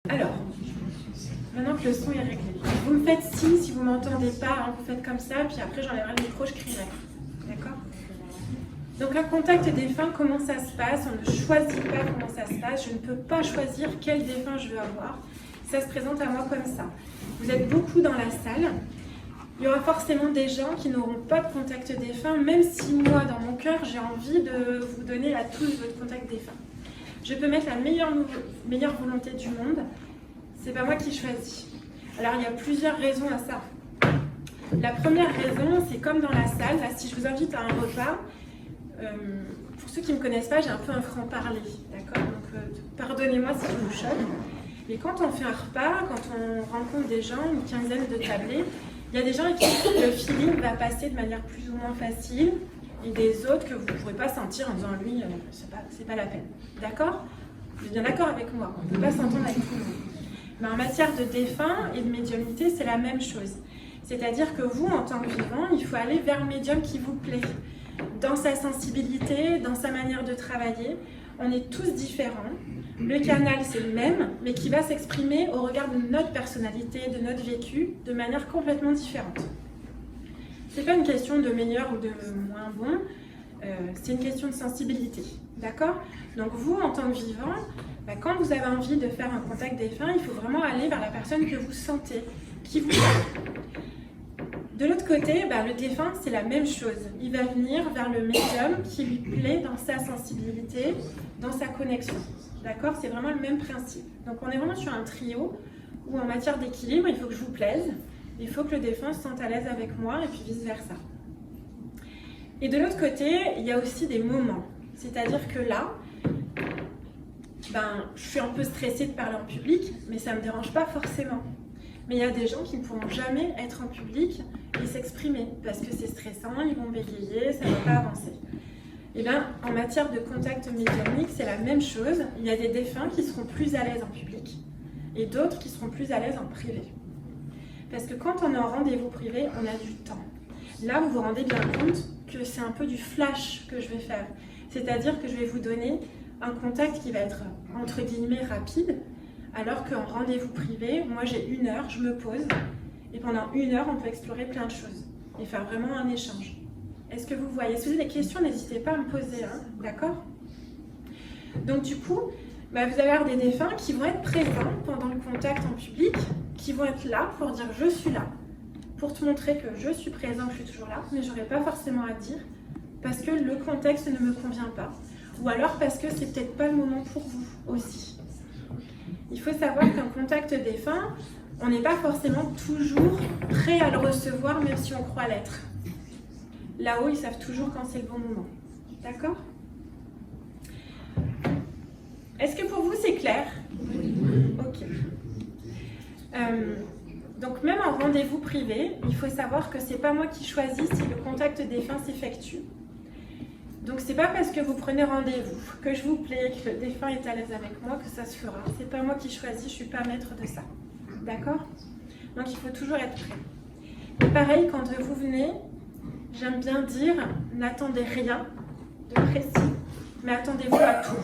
Alors, maintenant que le son est réglé, vous me faites signe si vous ne m'entendez pas, hein, vous faites comme ça, puis après j'enlèverai le micro, je crierai. D'accord? Donc un contact défunt, comment ça se passe? On ne choisit pas comment ça se passe, je ne peux pas choisir quel défunt je veux avoir. Ça se présente à moi comme ça. Vous êtes beaucoup dans la salle, il y aura forcément des gens qui n'auront pas de contact défunt, même si moi, dans mon cœur, j'ai envie de vous donner à tous votre contact défunt. Je peux mettre la meilleure volonté du monde, c'est pas moi qui choisis. Alors il y a plusieurs raisons à ça. La première raison, c'est comme dans la salle, là, si je vous invite à un repas, pour ceux qui ne me connaissent pas, j'ai un peu un franc-parler, d'accord? Donc pardonnez-moi si je vous choque. Mais quand on fait un repas, quand on rencontre des gens, une quinzaine de tablés, il y a des gens avec qui le feeling va passer de manière plus ou moins facile, et des autres que vous ne pourrez pas sentir en disant lui, c'est pas la peine. D'accord? Vous êtes bien d'accord avec moi? On ne peut pas s'entendre avec tout le monde. Mais en matière de défunt et de médiumnité, c'est la même chose. C'est-à-dire que vous, en tant que vivant, il faut aller vers le médium qui vous plaît. Dans sa sensibilité, dans sa manière de travailler, on est tous différents. Le canal, c'est le même, mais qui va s'exprimer au regard de notre personnalité, de notre vécu, de manière complètement différente. Ce n'est pas une question de meilleur ou de moins bon, c'est une question de sensibilité. D'accord? Donc vous, en tant que vivant, quand vous avez envie de faire un contact défunt, il faut vraiment aller vers la personne que vous sentez, qui vous parle. De l'autre côté, le défunt, c'est la même chose. Il va venir vers le médium qui lui plaît dans sa sensibilité, dans sa connexion. D'accord? C'est vraiment le même principe. Donc on est vraiment sur un trio où en matière d'équilibre, il faut que je vous plaise, il faut que le défunt se sente à l'aise avec moi et puis vice-versa. Et de l'autre côté, il y a aussi des moments. C'est-à-dire que là, je suis un peu stressée de parler en public, mais ça ne me dérange pas forcément. Mais il y a des gens qui ne pourront jamais être en public et s'exprimer parce que c'est stressant, ils vont bégayer, ça ne va pas avancer. Et bien, en matière de contact médiumnique, c'est la même chose. Il y a des défunts qui seront plus à l'aise en public et d'autres qui seront plus à l'aise en privé. Parce que quand on est en rendez-vous privé, on a du temps. Là, vous vous rendez bien compte que c'est un peu du flash que je vais faire. C'est-à-dire que je vais vous donner un contact qui va être, entre guillemets, rapide, alors qu'en rendez-vous privé, moi j'ai 1 heure, je me pose, et pendant 1 heure, on peut explorer plein de choses et faire vraiment un échange. Est-ce que vous voyez? Si vous avez des questions, n'hésitez pas à me poser, hein, d'accord? Donc du coup, vous allez avoir des défunts qui vont être présents pendant le contact en public, qui vont être là pour dire je suis là, pour te montrer que je suis présent, que je suis toujours là, mais je n'aurai pas forcément à dire, parce que le contexte ne me convient pas, ou alors parce que c'est peut-être pas le moment pour vous aussi. Il faut savoir qu'un contact défunt, on n'est pas forcément toujours prêt à le recevoir, même si on croit l'être. Là-haut, ils savent toujours quand c'est le bon moment. D'accord? Est-ce que pour vous, c'est clair? Ok. Donc, même en rendez-vous privé, il faut savoir que ce n'est pas moi qui choisis si le contact défunt s'effectue. Donc, ce n'est pas parce que vous prenez rendez-vous, que je vous plais, que le défunt est à l'aise avec moi, que ça se fera. Ce n'est pas moi qui choisis, je ne suis pas maître de ça. D'accord? Donc, il faut toujours être prêt. Et pareil, quand vous venez, j'aime bien dire, n'attendez rien de précis, mais attendez-vous à tout.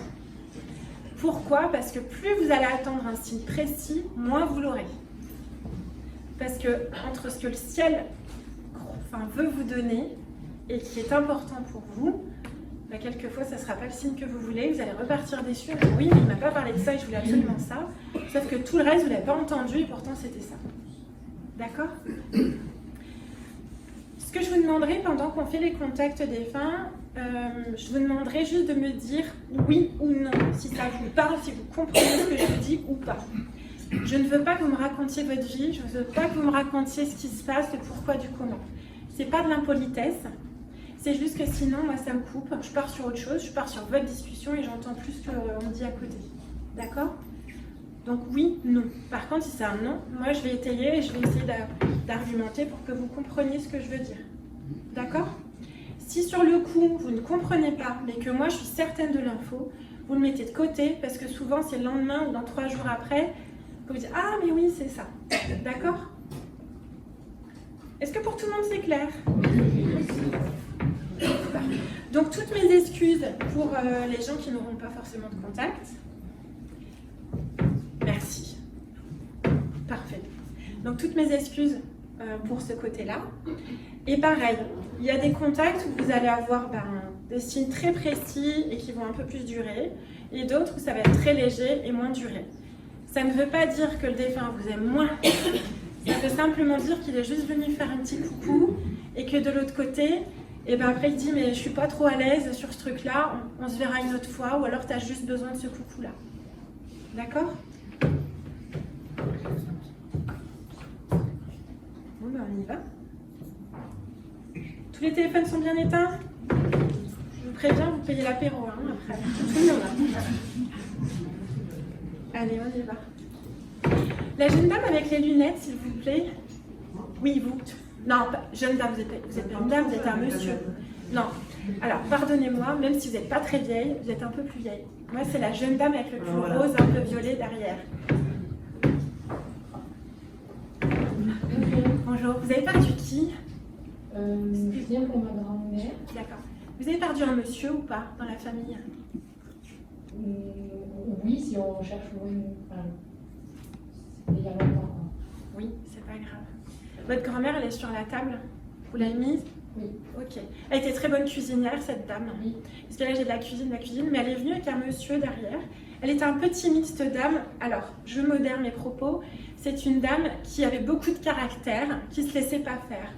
Pourquoi? Parce que plus vous allez attendre un signe précis, moins vous l'aurez. Parce que entre ce que le ciel veut vous donner et qui est important pour vous, quelquefois ça ne sera pas le signe que vous voulez, vous allez repartir déçu. Oui, mais il ne m'a pas parlé de ça et je voulais absolument ça. Sauf que tout le reste, vous ne l'avez pas entendu et pourtant c'était ça. D'accord? Ce que je vous demanderai pendant qu'on fait les contacts défunts, je vous demanderai juste de me dire oui ou non, si ça vous parle, si vous comprenez ce que je vous dis ou pas. Je ne veux pas que vous me racontiez votre vie, je ne veux pas que vous me racontiez ce qui se passe, le pourquoi du comment. Ce n'est pas de l'impolitesse, c'est juste que sinon, moi, ça me coupe. Je pars sur autre chose, je pars sur votre discussion et j'entends plus ce qu'on me dit à côté. D'accord? Donc oui, non. Par contre, si c'est un non, moi, je vais étayer et je vais essayer d'argumenter pour que vous compreniez ce que je veux dire. D'accord? Si sur le coup, vous ne comprenez pas, mais que moi, je suis certaine de l'info, vous le mettez de côté, parce que souvent, c'est le lendemain ou dans 3 jours après, que vous dites « Ah, mais oui, c'est ça. » D'accord? Est-ce que pour tout le monde, c'est clair? Donc, toutes mes excuses pour les gens qui n'auront pas forcément de contact. Merci. Donc toutes mes excuses pour ce côté-là. Et pareil, il y a des contacts où vous allez avoir des signes très précis et qui vont un peu plus durer, et d'autres où ça va être très léger et moins duré. Ça ne veut pas dire que le défunt vous aime moins, ça veut simplement dire qu'il est juste venu faire un petit coucou et que de l'autre côté, et ben après il dit mais je suis pas trop à l'aise sur ce truc-là, on se verra une autre fois, ou alors tu as juste besoin de ce coucou-là. D'accord? Bon ben on y va. Tous les téléphones sont bien éteints? Je vous préviens, vous payez l'apéro après. Tout le monde. Allez, on y va. La jeune dame avec les lunettes, s'il vous plaît. Oui, vous. Non, jeune dame, vous êtes pas une dame, vous êtes un monsieur. Non. Alors, pardonnez-moi, même si vous n'êtes pas très vieille, vous êtes un peu plus vieille. Moi, c'est la jeune dame avec le pull rose, un peu violet derrière. Bonjour. Vous avez perdu qui? Je viens pour ma grand-mère. D'accord. Vous avez perdu un monsieur ou pas dans la famille? Oui, si on cherche loin. C'était il y a longtemps. Oui, c'est pas grave. Votre grand-mère, elle est sur la table? Vous l'avez mise? Oui. Ok. Elle était très bonne cuisinière, cette dame. Oui. Parce que là, j'ai de la cuisine, mais elle est venue avec un monsieur derrière. Elle était un peu timide, cette dame. Alors, je modère mes propos. C'est une dame qui avait beaucoup de caractère, qui ne se laissait pas faire.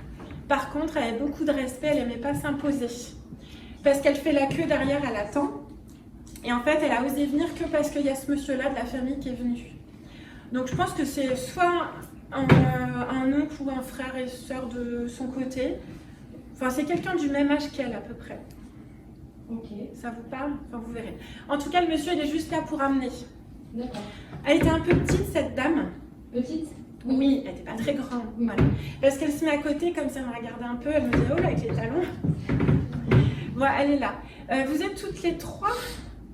Par contre, elle avait beaucoup de respect, elle n'aimait pas s'imposer. Parce qu'elle fait la queue derrière, elle attend. Et en fait, elle a osé venir que parce qu'il y a ce monsieur-là de la famille qui est venu. Donc, je pense que c'est soit un oncle ou un frère et sœur de son côté. Enfin, c'est quelqu'un du même âge qu'elle, à peu près. Ok. Ça vous parle? Enfin, vous verrez. En tout cas, le monsieur, il est juste là pour amener. D'accord. Elle était un peu petite, cette dame. Petite? Oui, elle n'était pas très grande. Oui. Voilà. Parce qu'elle se met à côté, comme ça, elle me regardait un peu. Elle me dit, oh là, avec les talons. Bon, elle est là. Vous êtes toutes les trois?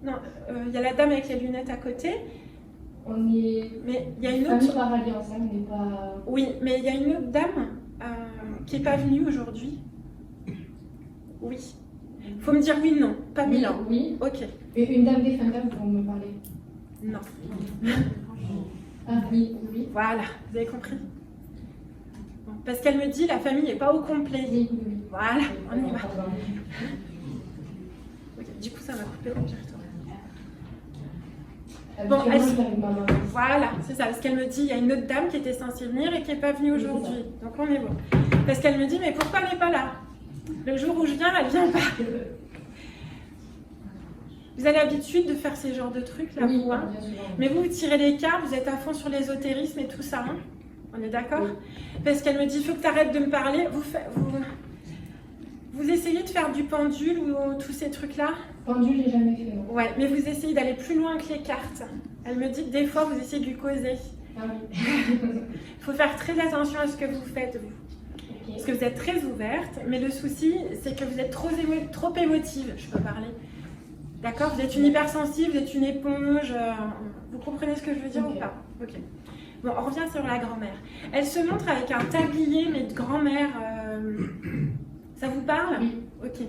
Non, il y a la dame avec les lunettes à côté. On est. Mais il y a une famille autre. par alliance, on n'est pas. Oui, mais il y a une autre dame qui n'est pas venue aujourd'hui. Oui. Il faut me dire oui, non. Pas Oui, Milan. oui. Ok. Et une dame défunte, vous me parlez. Non. Ah oui, oui. Voilà, vous avez compris. Bon, parce qu'elle me dit la famille n'est pas au complet. Oui, oui. Voilà, on y va. Pardon. Ok, du coup, ça m'a coupé. J'y retourne. Bon, elle- avec ma maman. Voilà, c'est ça. Parce qu'elle me dit il y a une autre dame qui était censée venir et qui n'est pas venue aujourd'hui. Donc on est bon. Parce qu'elle me dit mais pourquoi elle n'est pas là? Le jour où je viens, elle vient pas. Vous avez l'habitude de faire ces genres de trucs là, Oui, vous, hein? bien sûr. Mais vous tirez les cartes, vous êtes à fond sur l'ésotérisme et tout ça, hein? On est d'accord? Oui. Parce qu'elle me dit, il faut que tu arrêtes de me parler. Vous essayez de faire du pendule ou tous ces trucs-là? Pendule, j'ai jamais fait, non. Ouais, mais vous essayez d'aller plus loin que les cartes. Elle me dit que des fois, vous essayez de lui causer. Ah oui. Il faut faire très attention à ce que vous faites, vous. Ok. Parce que vous êtes très ouverte, mais le souci, c'est que vous êtes trop émotive, je peux parler. D'accord? Vous êtes une hypersensible, vous êtes une éponge. Vous comprenez ce que je veux dire Ok. ou pas? Ok. Bon, on revient sur la grand-mère. Elle se montre avec un tablier, mais de grand-mère. Ça vous parle? Oui. Ok.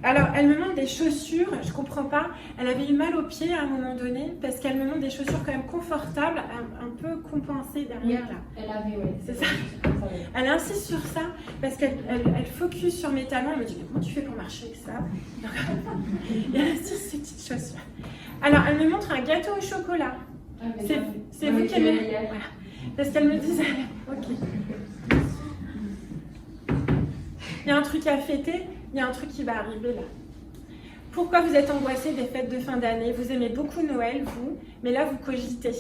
Alors, elle me montre des chaussures, je comprends pas. Elle avait eu mal aux pieds à un moment donné, parce qu'elle me montre des chaussures quand même confortables, un peu compensées derrière là. Elle avait, oui. C'est ça. Elle insiste sur ça parce qu'elle focus sur mes talons. Elle me dit mais comment tu fais pour marcher avec ça? Et elle insiste sur ces petites chaussures. Alors elle me montre un gâteau au chocolat. Ah, mais C'est ça, vous oui, qui aimez. oui. Voilà. Parce qu'elle me disait ok. Il y a un truc à fêter, il y a un truc qui va arriver là. Pourquoi vous êtes angoissé des fêtes de fin d'année? Vous aimez beaucoup Noël, vous, mais là vous cogitez.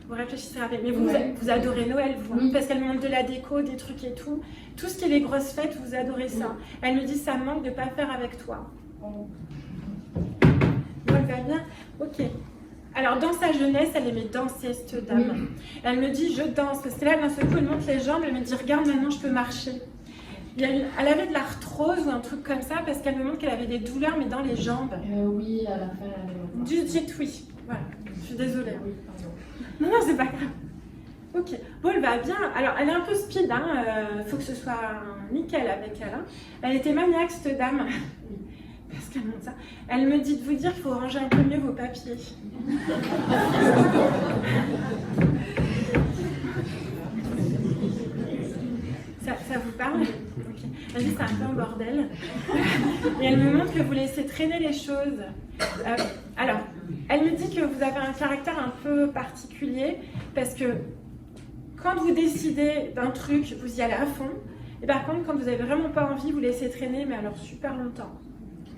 Vous réfléchissez avec. Mais vous, Ouais. vous adorez Noël, vous, Oui. parce qu'elle me montre de la déco, des trucs et tout. Tout ce qui est les grosses fêtes, vous adorez ça. Elle me dit ça me manque de ne pas faire avec toi. Oh. Bon, elle va bien. Ok. Alors, dans sa jeunesse, elle aimait danser, cette dame. Oui. Elle me dit, je danse. Parce que là, d'un seul coup, elle monte les jambes. Elle me dit, regarde, maintenant, je peux marcher. Elle avait de l'arthrose ou un truc comme ça, parce qu'elle me montre qu'elle avait des douleurs, mais dans les jambes. Oui, à la fin, elle avait. Du dites oui. Voilà. Je suis désolée. Oui, pardon. Non, non, c'est pas grave. Ok. Bon, elle va bien. Alors, elle est un peu speed, hein. Faut que ce soit nickel avec elle. Hein. Elle était maniaque, cette dame. Parce qu'elle montre ça. Elle me dit de vous dire qu'il faut ranger un peu mieux vos papiers. dit c'est un peu un bordel. Et elle me montre que vous laissez traîner les choses. Alors, elle me dit que vous avez un caractère un peu particulier parce que quand vous décidez d'un truc, vous y allez à fond. Et par contre, quand vous n'avez vraiment pas envie, vous laissez traîner, mais alors super longtemps.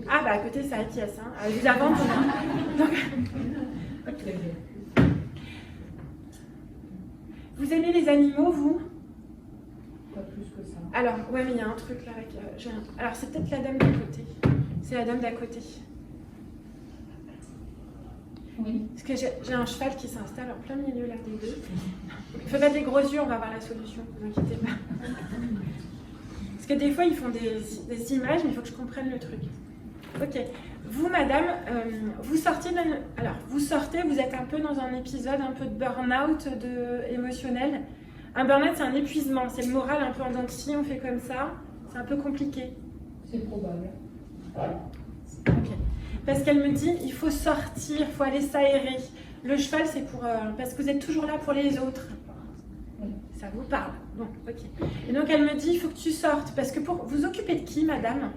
Ah bah à côté, ça acquiesce. Hein. Je vous avance. Donc... okay. Vous aimez les animaux, vous? Pas plus que ça. Alors, ouais, mais il y a un truc là avec... Alors, c'est peut-être la dame d'à côté. C'est la dame d'à côté. Oui. Parce que j'ai un cheval qui s'installe en plein milieu là des deux. Il faut pas des gros yeux, on va voir la solution, ne vous inquiétez pas. Parce que des fois, ils font des images, mais il faut que je comprenne le truc. Ok. Vous, madame, vous sortez, vous êtes un peu dans un épisode un peu de burn-out émotionnel. Un burn-out, c'est un épuisement, c'est le moral un peu en dents de scie, on fait comme ça, c'est un peu compliqué. C'est probable. Ok. Parce qu'elle me dit, il faut sortir, il faut aller s'aérer. Le cheval, c'est pour... parce que vous êtes toujours là pour les autres. Oui. Ça vous parle. Bon, ok. Et donc, elle me dit, il faut que tu sortes. Parce que pour vous occuper de qui, madame?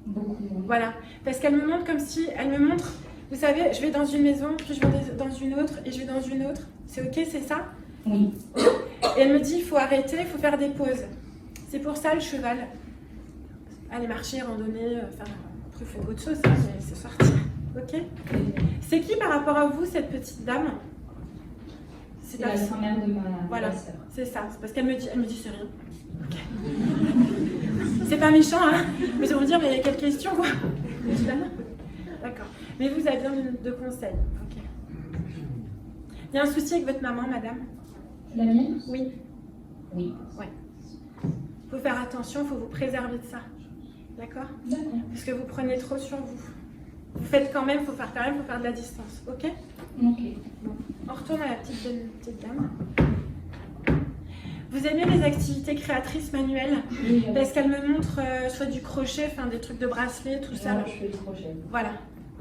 Beaucoup. Voilà. Parce qu'elle me montre comme si... Elle me montre, vous savez, je vais dans une maison, puis je vais dans une autre, et je vais dans une autre. C'est ok, c'est ça? Oui. Et elle me dit, il faut arrêter, il faut faire des pauses. C'est pour ça, le cheval. Aller marcher, randonner, faire... Après, vous faites autre chose, hein, mais c'est sortir. Ok? C'est qui par rapport à vous, cette petite dame? C'est la grand-mère de ma voilà, sœur. c'est ça. C'est parce qu'elle me dit c'est rien. Okay. C'est pas méchant, hein? Mais je vais vous dire, mais quelle question, quoi? D'accord. Mais vous avez besoin de conseils. Ok. Il y a un souci avec votre maman, madame? La mienne? Oui. Oui. Ouais. Il faut faire attention, il faut vous préserver de ça. D'accord? D'accord. Parce que vous prenez trop sur vous. Vous faites quand même, il faut faire de la distance. Ok? Ok. Bon. On retourne à la petite dame. Vous aimez les activités créatrices manuelles? Oui, parce qu'elle me montre soit du crochet, enfin des trucs de bracelet, tout ça. Je fais du crochet. Voilà.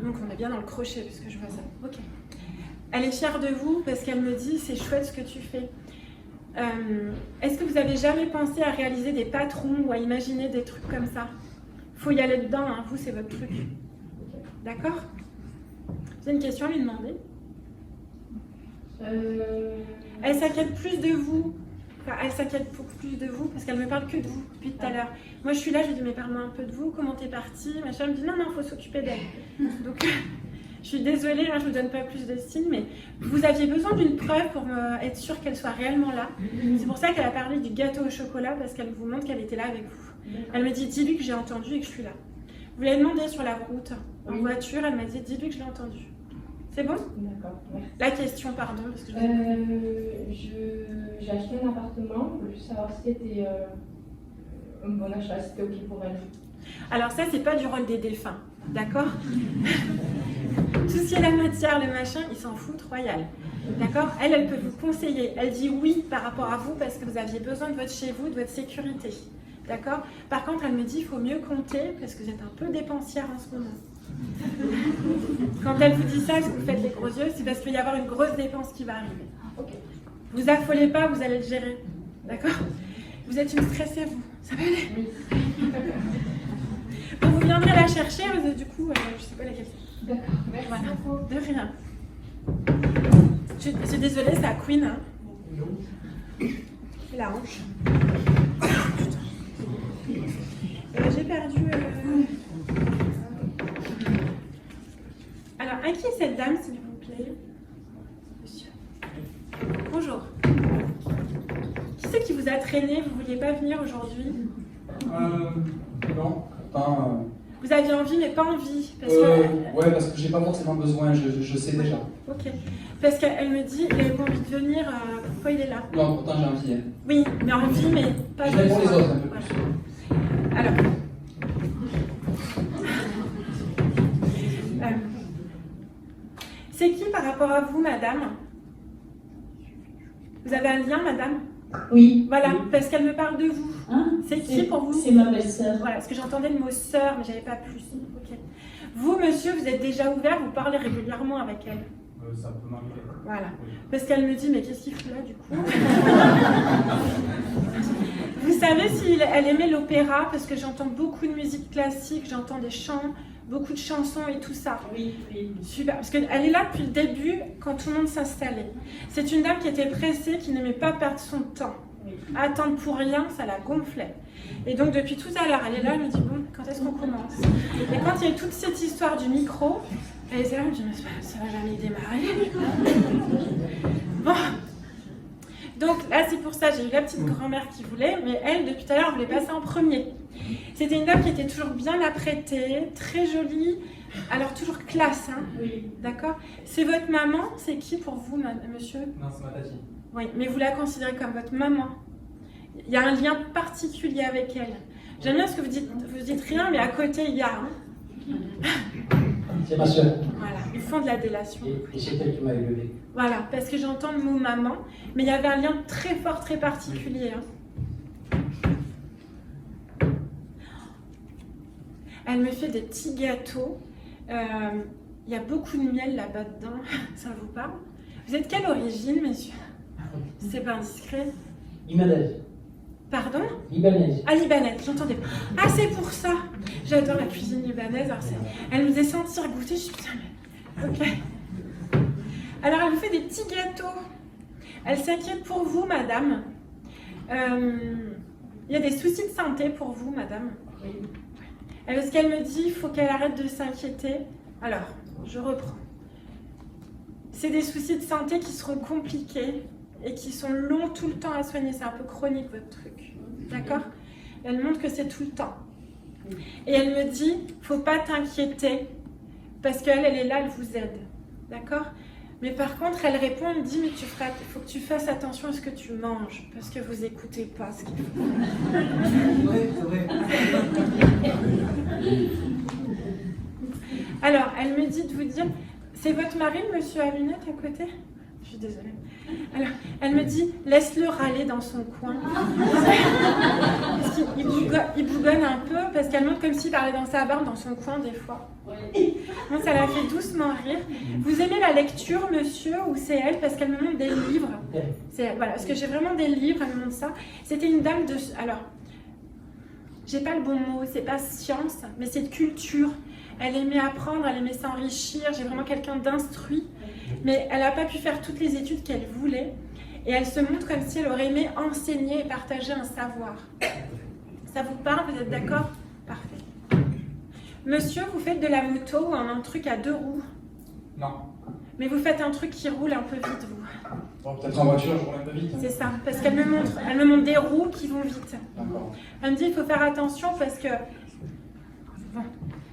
Donc on est bien dans le crochet puisque je vois ça. Ok. Elle est fière de vous parce qu'elle me dit c'est chouette ce que tu fais. Est-ce que vous avez jamais pensé à réaliser des patrons ou à imaginer des trucs comme ça? Faut y aller dedans, hein. Vous c'est votre truc. D'accord? Vous avez une question à lui demander? Elle s'inquiète plus de vous. Enfin, elle s'inquiète plus de vous parce qu'elle me parle que de vous depuis tout à l'heure. Moi je suis là, je lui dis mais parle-moi un peu de vous, comment t'es partie? Machin, elle me dit non, il faut s'occuper d'elle. Donc je suis désolée, hein, je ne vous donne pas plus de signes, mais vous aviez besoin d'une preuve pour être sûre qu'elle soit réellement là. C'est pour ça qu'elle a parlé du gâteau au chocolat parce qu'elle vous montre qu'elle était là avec vous. Elle me dit dis-lui que j'ai entendu et que je suis là. Vous l'avez demandé sur la route, en voiture, elle m'a dit dis-lui que je l'ai entendu. C'est bon? D'accord. La question, pardon. Parce que j'ai acheté un appartement, je voulais savoir si c'était un bon achat, si c'était ok pour elle. Alors ça, c'est pas du rôle des défunts, d'accord? Tout ce qui est la matière, le machin, ils s'en foutent royal. D'accord? Elle peut vous conseiller. Elle dit oui par rapport à vous parce que vous aviez besoin de votre chez vous, de votre sécurité. D'accord? Par contre, elle me dit il faut mieux compter parce que vous êtes un peu dépensière en ce moment. Quand elle vous dit ça, que vous faites les gros yeux, c'est parce qu'il va y avoir une grosse dépense qui va arriver. Okay. Vous affolez pas, vous allez le gérer. D'accord? Vous êtes une stressée, vous. Ça va aller? Oui. Bon, vous viendrez la chercher, du coup, je sais pas laquelle c'est. D'accord, merci beaucoup. De rien. Je suis désolée, c'est à Queen. Hein. Et la hanche. J'ai perdu... Alors, à qui est cette dame, s'il vous plaît? Monsieur. Bonjour. Qui c'est qui vous a traîné? Vous ne vouliez pas venir aujourd'hui? Non, pas... Vous aviez envie, mais pas envie. Parce que... Ouais, parce que j'ai pas forcément besoin, je sais déjà. Ok. Parce qu'elle me dit, il avait pas envie de venir, pourquoi il est là? Non, pourtant j'ai envie. Hein. Oui, mais envie, mais pas je vais pour les autres un peu voilà. plus. Alors... c'est qui par rapport à vous, madame? Vous avez un lien, madame? Oui. Voilà, Oui. parce qu'elle me parle de vous. Hein? C'est qui pour vous? C'est ma belle-sœur. Voilà, parce que j'entendais le mot sœur, mais j'avais pas plus. Ok. Vous, monsieur, vous êtes déjà ouvert, vous parlez régulièrement avec elle? Ça peut m'arriver. Voilà. Parce qu'elle me dit, mais qu'est-ce qu'il fait là, du coup? Vous savez si elle aimait l'opéra? Parce que j'entends beaucoup de musique classique, j'entends des chants, beaucoup de chansons et tout ça. Oui. Super, parce qu'elle est là depuis le début, quand tout le monde s'installait. C'est une dame qui était pressée, qui n'aimait pas perdre son temps. Attendre pour rien, ça la gonflait. Et donc depuis tout à l'heure, elle est là, elle me dit bon, quand est-ce qu'on commence? Et quand il y a eu toute cette histoire du micro, elle était là, elle me dit mais ça va jamais démarrer. Bon. Donc là c'est pour ça, j'ai eu la petite grand-mère qui voulait, mais elle depuis tout à l'heure elle voulait passer en premier. C'était une dame qui était toujours bien apprêtée, très jolie, alors toujours classe, hein. Oui. D'accord? C'est votre maman, c'est qui pour vous, monsieur? Non, c'est ma tati. Oui, mais vous la considérez comme votre maman. Il y a un lien particulier avec elle. J'aime bien ce que vous dites rien, mais à côté, il y a. Hein. C'est ma soeur. Voilà, ils font de la délation. Et c'est elle qui m'a élevé. Voilà, parce que j'entends le mot maman, mais il y avait un lien très fort, très particulier. Hein. Elle me fait des petits gâteaux. Il y a beaucoup de miel là-bas dedans. Ça vous parle? Vous êtes quelle origine, messieurs? C'est pas indiscret. Libanaise. Pardon? Libanaise. Ah, libanaise, j'entendais. Ah, c'est pour ça. J'adore la cuisine libanaise. Alors elle me faisait sentir goûter. Je suis putain, mais... Ok. Alors, elle vous fait des petits gâteaux. Elle s'inquiète pour vous, madame. Il y a des soucis de santé pour vous, madame. Parce qu'elle me dit, il faut qu'elle arrête de s'inquiéter. Alors, je reprends. C'est des soucis de santé qui seront compliqués et qui sont longs tout le temps à soigner. C'est un peu chronique, votre truc. D'accord? Elle montre que c'est tout le temps. Et elle me dit, faut pas t'inquiéter, parce qu'elle est là, elle vous aide. D'accord? Mais par contre, elle répond, elle me dit, mais il faut que tu fasses attention à ce que tu manges, parce que vous écoutez pas ce qu'il faut. C'est vrai. Alors, elle me dit de vous dire, c'est votre mari, monsieur à lunettes, à côté? Je suis désolée. Alors, elle me dit, laisse-le râler dans son coin. Parce qu'il bougonne un peu, parce qu'elle montre comme s'il parlait dans sa barbe, dans son coin, des fois. Donc, ça la fait doucement rire. Vous aimez la lecture, monsieur, ou c'est elle? Parce qu'elle me montre des livres. Voilà, parce que j'ai vraiment des livres, elle me montre ça. C'était une dame de... Alors, j'ai pas le bon mot, c'est pas science, mais c'est de culture. Elle aimait apprendre, elle aimait s'enrichir. J'ai vraiment quelqu'un d'instruit. Mais elle n'a pas pu faire toutes les études qu'elle voulait. Et elle se montre comme si elle aurait aimé enseigner et partager un savoir. Ça vous parle? Vous êtes d'accord? Parfait. Monsieur, vous faites de la moto ou un truc à 2 roues? Non. Mais vous faites un truc qui roule un peu vite, vous. Bon, peut-être en voiture, je roule un peu vite. C'est ça, parce qu'elle me montre des roues qui vont vite. D'accord. Elle me dit, il faut faire attention parce que... Bon,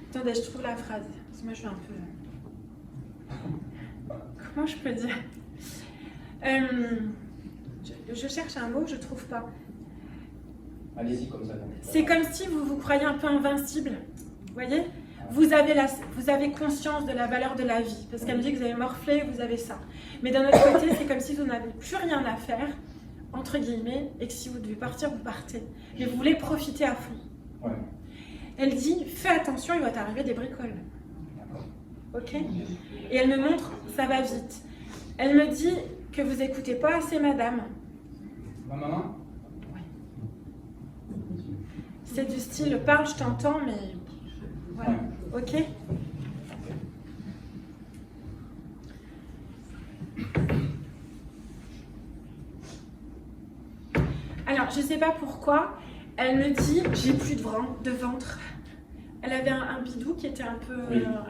attendez, je trouve la phrase. Parce que moi, je suis un peu... Comment je peux dire? Je cherche un mot, je trouve pas. Allez-y, comme ça. C'est comme si vous vous croyez un peu invincible. Vous voyez? Vous avez conscience de la valeur de la vie. Parce qu'elle me dit que vous avez morflé, vous avez ça. Mais d'un autre côté, c'est comme si vous n'avez plus rien à faire, entre guillemets, et que si vous devez partir, vous partez. Mais vous voulez profiter à fond. Ouais. Elle dit, fais attention, il va t'arriver des bricoles. D'accord. Ok? Et elle me montre, ça va vite. Elle me dit que vous écoutez pas assez madame. Ma maman? C'est du style, parle, je t'entends, mais... Voilà. Ok? Alors, je sais pas pourquoi, elle me dit, j'ai plus de ventre. Elle avait un bidou qui était un peu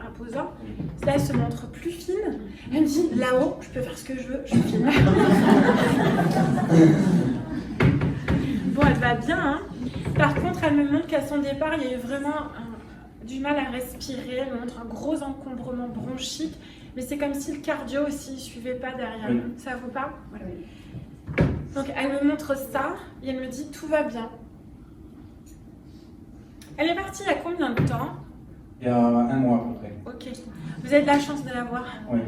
imposant. Là, elle se montre plus fine. Elle me dit, là-haut, je peux faire ce que je veux, je filme. Bon, elle va bien, hein. Par contre, elle me montre qu'à son départ, il y a eu vraiment du mal à respirer. Elle me montre un gros encombrement bronchique. Mais c'est comme si le cardio aussi ne suivait pas derrière. Oui. Ça vous parle? Voilà. Donc, elle me montre ça et elle me dit, tout va bien. Elle est partie il y a combien de temps? Il y a 1 mois à peu près. Ok. Vous avez de la chance de la voir. Oui.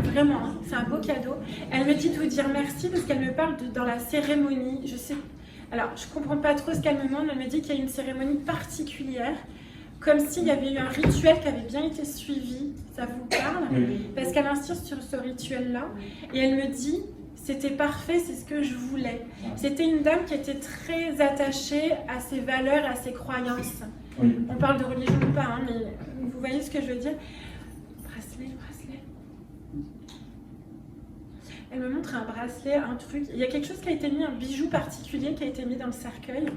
Vraiment, hein, c'est un beau cadeau. Elle me dit de vous dire merci parce qu'elle me parle dans la cérémonie. Je sais. Alors, je comprends pas trop ce qu'elle me demande. Elle me dit qu'il y a une cérémonie particulière, comme s'il y avait eu un rituel qui avait bien été suivi. Ça vous parle? Oui. Parce qu'elle insiste sur ce rituel-là. Et elle me dit, C'était parfait, c'est ce que je voulais. C'était une dame qui était très attachée à ses valeurs, à ses croyances. Oui. On parle de religion ou pas, hein, mais vous voyez ce que je veux dire. Bracelet, bracelet. Elle me montre un bracelet, un truc. Il y a quelque chose qui a été mis, un bijou particulier qui a été mis dans le cercueil.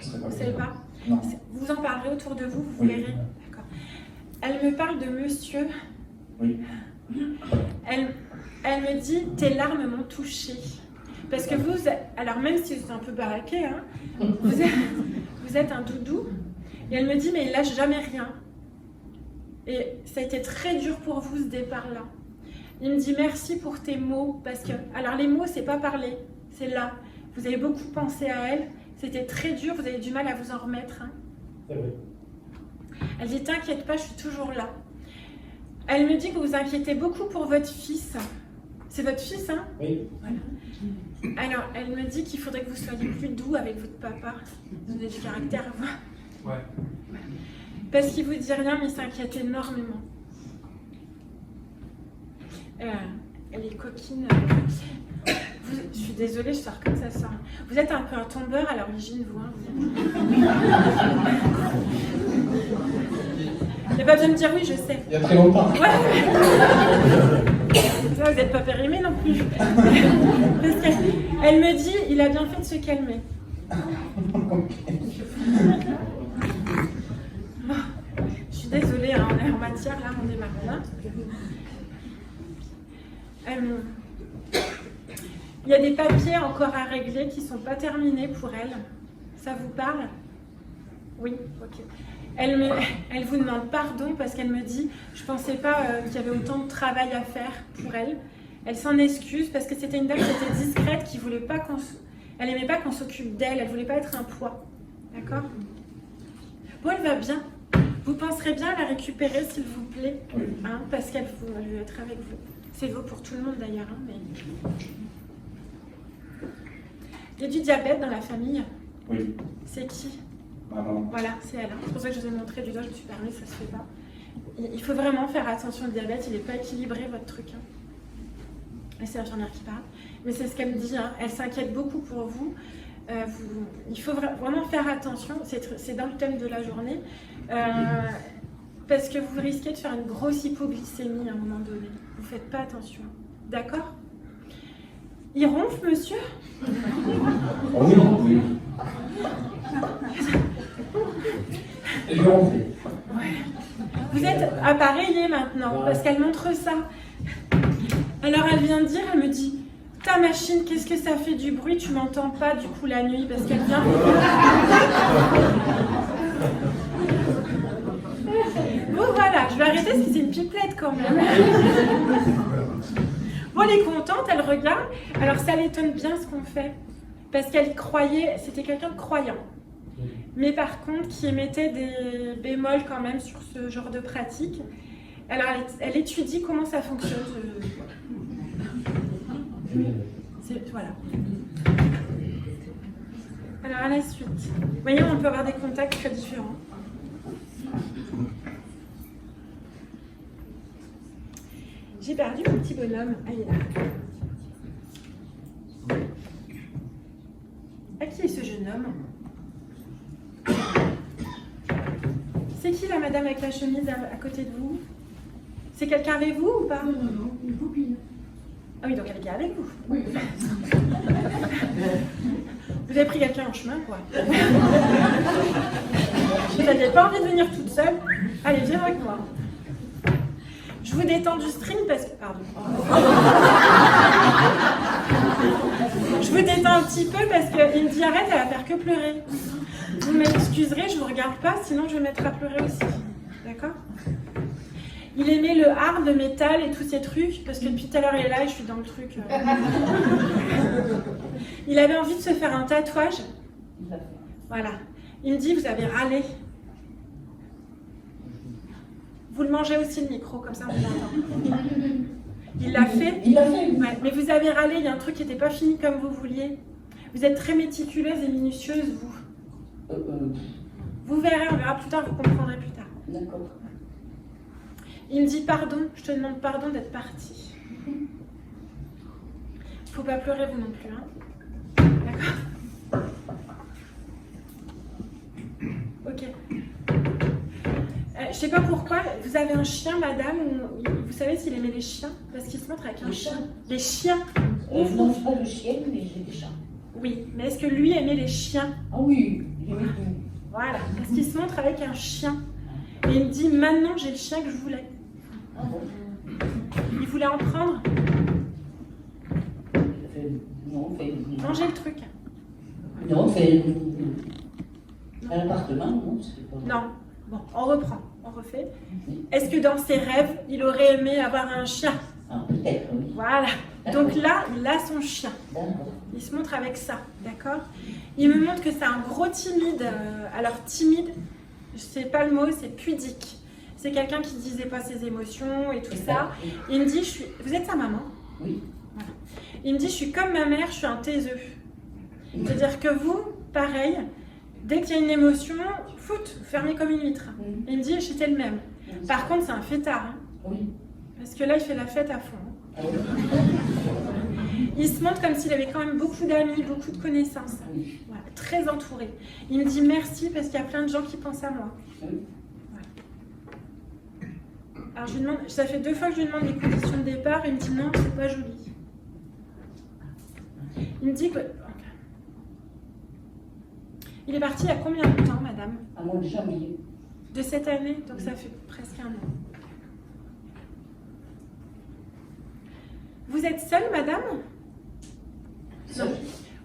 Vous ne savez pas? Non. Vous en parlerez autour de vous, vous Oui. verrez. D'accord. Elle me parle de monsieur. Oui. Elle me dit, tes larmes m'ont touchée. Parce que vous, alors même si vous êtes un peu baraqué, hein, vous êtes un doudou. Et elle me dit, mais il lâche jamais rien. Et ça a été très dur pour vous ce départ-là. Il me dit, merci pour tes mots. Parce que, alors les mots, c'est pas parler, c'est là. Vous avez beaucoup pensé à elle. C'était très dur, vous avez du mal à vous en remettre. Hein. C'est vrai. Elle dit, t'inquiète pas, je suis toujours là. Elle me dit que vous vous inquiétez beaucoup pour votre fils. C'est votre fils, hein? Oui. Voilà. Alors, elle me dit qu'il faudrait que vous soyez plus doux avec votre papa. Vous avez du caractère, vous. Ouais. Parce qu'il vous dit rien, mais il s'inquiète énormément. Elle est coquine. Je suis désolée, je sors comme ça sort. Vous êtes un peu un tombeur à l'origine, vous. Hein, il n'y a pas besoin de dire oui, je sais. Il y a très longtemps. Ouais. Ça, vous n'êtes pas périmé non plus. Parce qu'elle me dit, il a bien fait de se calmer. Je suis désolée, hein, on est en matière, là, on démarre là. Il y a des papiers encore à régler qui ne sont pas terminés pour elle. Ça vous parle? Oui, ok. Elle vous demande pardon parce qu'elle me dit, je ne pensais pas qu'il y avait autant de travail à faire pour elle. Elle s'en excuse parce que c'était une dame qui était discrète, qui voulait pas elle n'aimait pas qu'on s'occupe d'elle, elle ne voulait pas être un poids. D'accord? Bon, elle va bien. Vous penserez bien à la récupérer, s'il vous plaît, Oui. hein, parce qu'elle veut être avec vous. C'est vaut pour tout le monde d'ailleurs. Hein, mais... Il y a du diabète dans la famille. Oui. C'est qui? Maman. Voilà, c'est elle. Hein. C'est pour ça que je vous ai montré du doigt, je me suis permis, ça se fait pas. Il faut vraiment faire attention au diabète, il n'est pas équilibré votre truc. Hein. Et c'est l'infirmière qui parle. Mais c'est ce qu'elle me dit, hein. Elle s'inquiète beaucoup pour vous. Il faut vraiment faire attention, c'est dans le thème de la journée, parce que vous risquez de faire une grosse hypoglycémie à un moment donné. Vous ne faites pas attention. D'accord? Il ronfle, monsieur? Oh oui, oui. Je vais rentrer. Vous êtes appareillé maintenant, parce qu'elle montre ça. Alors elle vient de dire, elle me dit, ta machine, qu'est-ce que ça fait du bruit? Tu m'entends pas du coup la nuit, parce qu'elle vient... Bon voilà, je vais arrêter parce que c'est une pipelette quand même. Bon, elle est contente, elle regarde. Alors ça l'étonne bien ce qu'on fait, parce qu'elle y croyait, c'était quelqu'un de croyant. Mais par contre, qui émettait des bémols quand même sur ce genre de pratique. Alors, elle étudie comment ça fonctionne. Voilà. Alors, à la suite. Vous voyez, on peut avoir des contacts très différents. J'ai perdu mon petit bonhomme. Ah, il est là. À qui est ce jeune homme? C'est qui la madame avec la chemise à côté de vous? C'est quelqu'un avec vous ou pas? Non, une copine. Ah oui, donc elle est bien avec vous. Oui. Vous avez pris quelqu'un en chemin, quoi. Vous n'aviez pas envie de venir toute seule? Allez, viens avec moi. Je vous détends du string parce que... Pardon. Je vous détends un petit peu parce qu'il me dit arrête, elle va faire que pleurer. Vous m'excuserez, je ne vous regarde pas, sinon je vais me mettre à pleurer aussi. D'accord? Il aimait le hard, le métal et tous ces trucs, parce que depuis tout à l'heure il est là et je suis dans le truc. Il avait envie de se faire un tatouage. Voilà. Il me dit, vous avez râlé. Vous le mangez aussi le micro, comme ça on l'entend. Il l'a fait? Il l'a fait. Ouais, mais vous avez râlé, il y a un truc qui n'était pas fini comme vous vouliez. Vous êtes très méticuleuse et minutieuse, vous. Vous verrez, on verra plus tard, vous comprendrez plus tard. D'accord. Il me dit pardon, je te demande pardon d'être partie. faut pas pleurer vous non plus, hein. D'accord? Ok. Je sais pas pourquoi, vous avez un chien, madame, ou vous savez s'il aimait les chiens? Parce qu'il se montre avec un chien. Les chiens? Non, pas le chien, mais j'ai des chats. Oui, mais est-ce que lui aimait les chiens? Ah oui, il aimait tout. Voilà, parce qu'il se montre avec un chien. Et il me dit, maintenant j'ai le chien que je voulais. Ah bon? Il voulait en prendre. Non, Manger le truc. non, fait un appartement, non, c'est pas. Non. Bon, on reprend, on refait. Est-ce que dans ses rêves, il aurait aimé avoir un chien? Ah, peut-être, oui. Voilà. Donc là, il a son chien. D'accord. Il se montre avec ça, d'accord? Il me montre que c'est un gros timide. Alors timide, je sais pas le mot, c'est pudique. C'est quelqu'un qui disait pas ses émotions et tout ça. Il me dit, vous êtes sa maman? Oui. Voilà. Il me dit, je suis comme ma mère, je suis un taiseux. C'est-à-dire que vous, pareil, dès qu'il y a une émotion, vous fermez comme une huître. Il me dit, j'étais le même. Par contre, c'est un fêtard. Hein, Oui. parce que là, il fait la fête à fond. Ah oui. Il se montre comme s'il avait quand même beaucoup d'amis, beaucoup de connaissances. Oui. Voilà, très entouré. Il me dit merci parce qu'il y a plein de gens qui pensent à moi. Oui. Voilà. Alors je lui demande, ça fait 2 fois que je lui demande les conditions de départ. Il me dit non, c'est pas joli. Il me dit que... Il est parti il y a combien de temps, madame? À mois de janvier. De cette année, donc ça fait presque 1 an. Vous êtes seule, madame? Seul.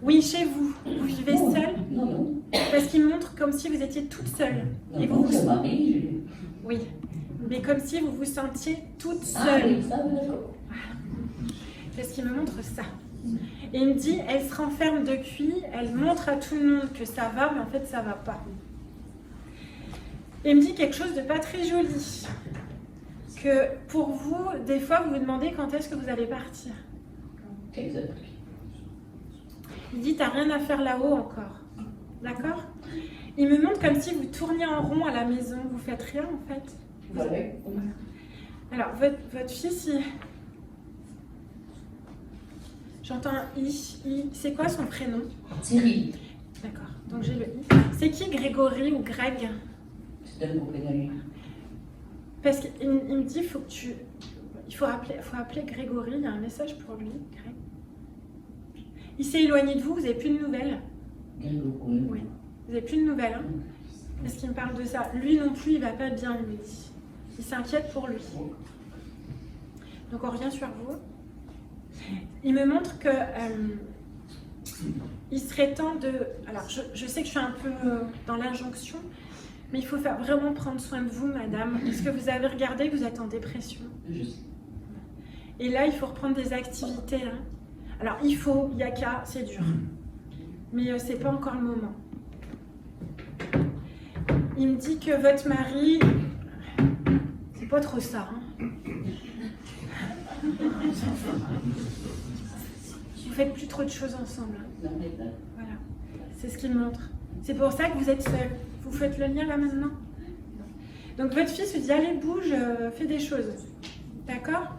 Oui, chez vous. Vous vivez Non, seule? Non, non. Parce qu'il me montre comme si vous étiez toute seule. Non, Et non, vous, je marie. oui, mais comme si vous vous sentiez toute Ah seule. oui, ça, d'accord. Parce qu'il me montre ça. Et il me dit, elle se renferme depuis, elle montre à tout le monde que ça va, mais en fait, ça va pas. Et il me dit quelque chose de pas très joli. Que pour vous, des fois, vous vous demandez quand est-ce que vous allez partir. Exact. Il dit, t'as rien à faire là-haut encore. D'accord? Il me montre comme si vous tourniez en rond à la maison. Vous faites rien, en fait. Voilà. Alors, votre fils, j'entends un I. C'est quoi son prénom? Thierry. D'accord, donc j'ai le I. C'est qui Grégory ou Greg? C'est un copain à lui. Parce qu'il me dit, il faut appeler Grégory, il y a un message pour lui, Greg. Il s'est éloigné de vous, vous n'avez plus de nouvelles? Grégory. Oui. Vous n'avez plus de nouvelles, hein? Parce qu'il me parle de ça. Lui non plus, il va pas bien, il me dit. Il s'inquiète pour lui. Donc on revient sur vous. Il me montre que il serait temps de... Alors je sais que je suis un peu dans l'injonction, mais il faut vraiment prendre soin de vous, madame. Est-ce que vous avez regardé que vous êtes en dépression? Je sais. Et là, il faut reprendre des activités. Hein. Alors il y a qu'à, c'est dur. Mais c'est pas encore le moment. Il me dit que votre mari... C'est pas trop ça, hein. Vous faites plus trop de choses ensemble. Non, mais là, Voilà, c'est ce qu'il montre. C'est pour ça que vous êtes seul. Vous faites le lien là maintenant. Donc votre fils vous dit allez bouge, fais des choses. D'accord?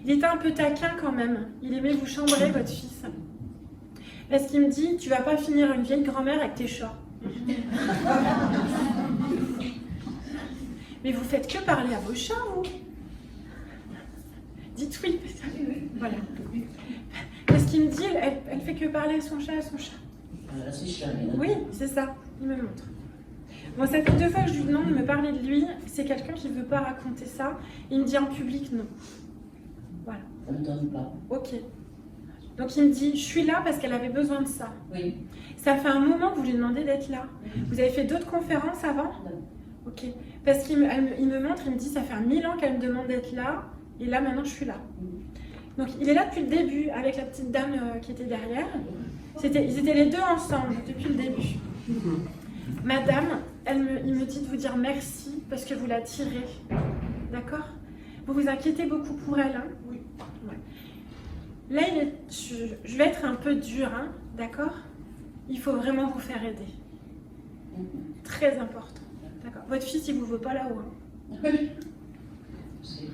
Il était un peu taquin quand même. Il aimait vous chambrer, votre fils. Parce qu'il me dit tu vas pas finir une vieille grand-mère avec tes chats. Mais vous faites que parler à vos chats, vous? Dites oui. Voilà. Parce qu'il me dit, elle fait que parler à son chat, c'est cher. Oui, c'est ça. Il me montre. Bon, ça fait 2 fois que je lui demande de me parler de lui. C'est quelqu'un qui ne veut pas raconter ça. Il me dit en public non. Voilà. Ça ne me donne pas. Ok. Donc il me dit, je suis là parce qu'elle avait besoin de ça. Oui. Ça fait un moment que vous lui demandez d'être là. Vous avez fait d'autres conférences avant? Non. Ok. Parce qu'il me montre, il me dit, ça fait 1000 ans qu'elle me demande d'être là. Et là, maintenant, je suis là. Donc, il est là depuis le début, avec la petite dame qui était derrière. Ils étaient les deux ensemble, depuis le début. Madame, il me dit de vous dire merci, parce que vous la tirez. D'accord? Vous vous inquiétez beaucoup pour elle, hein? Oui. Ouais. Là, je vais être un peu dure, hein? D'accord? Il faut vraiment vous faire aider. Très important. D'accord? Votre fils, il vous veut pas là-haut, hein? C'est-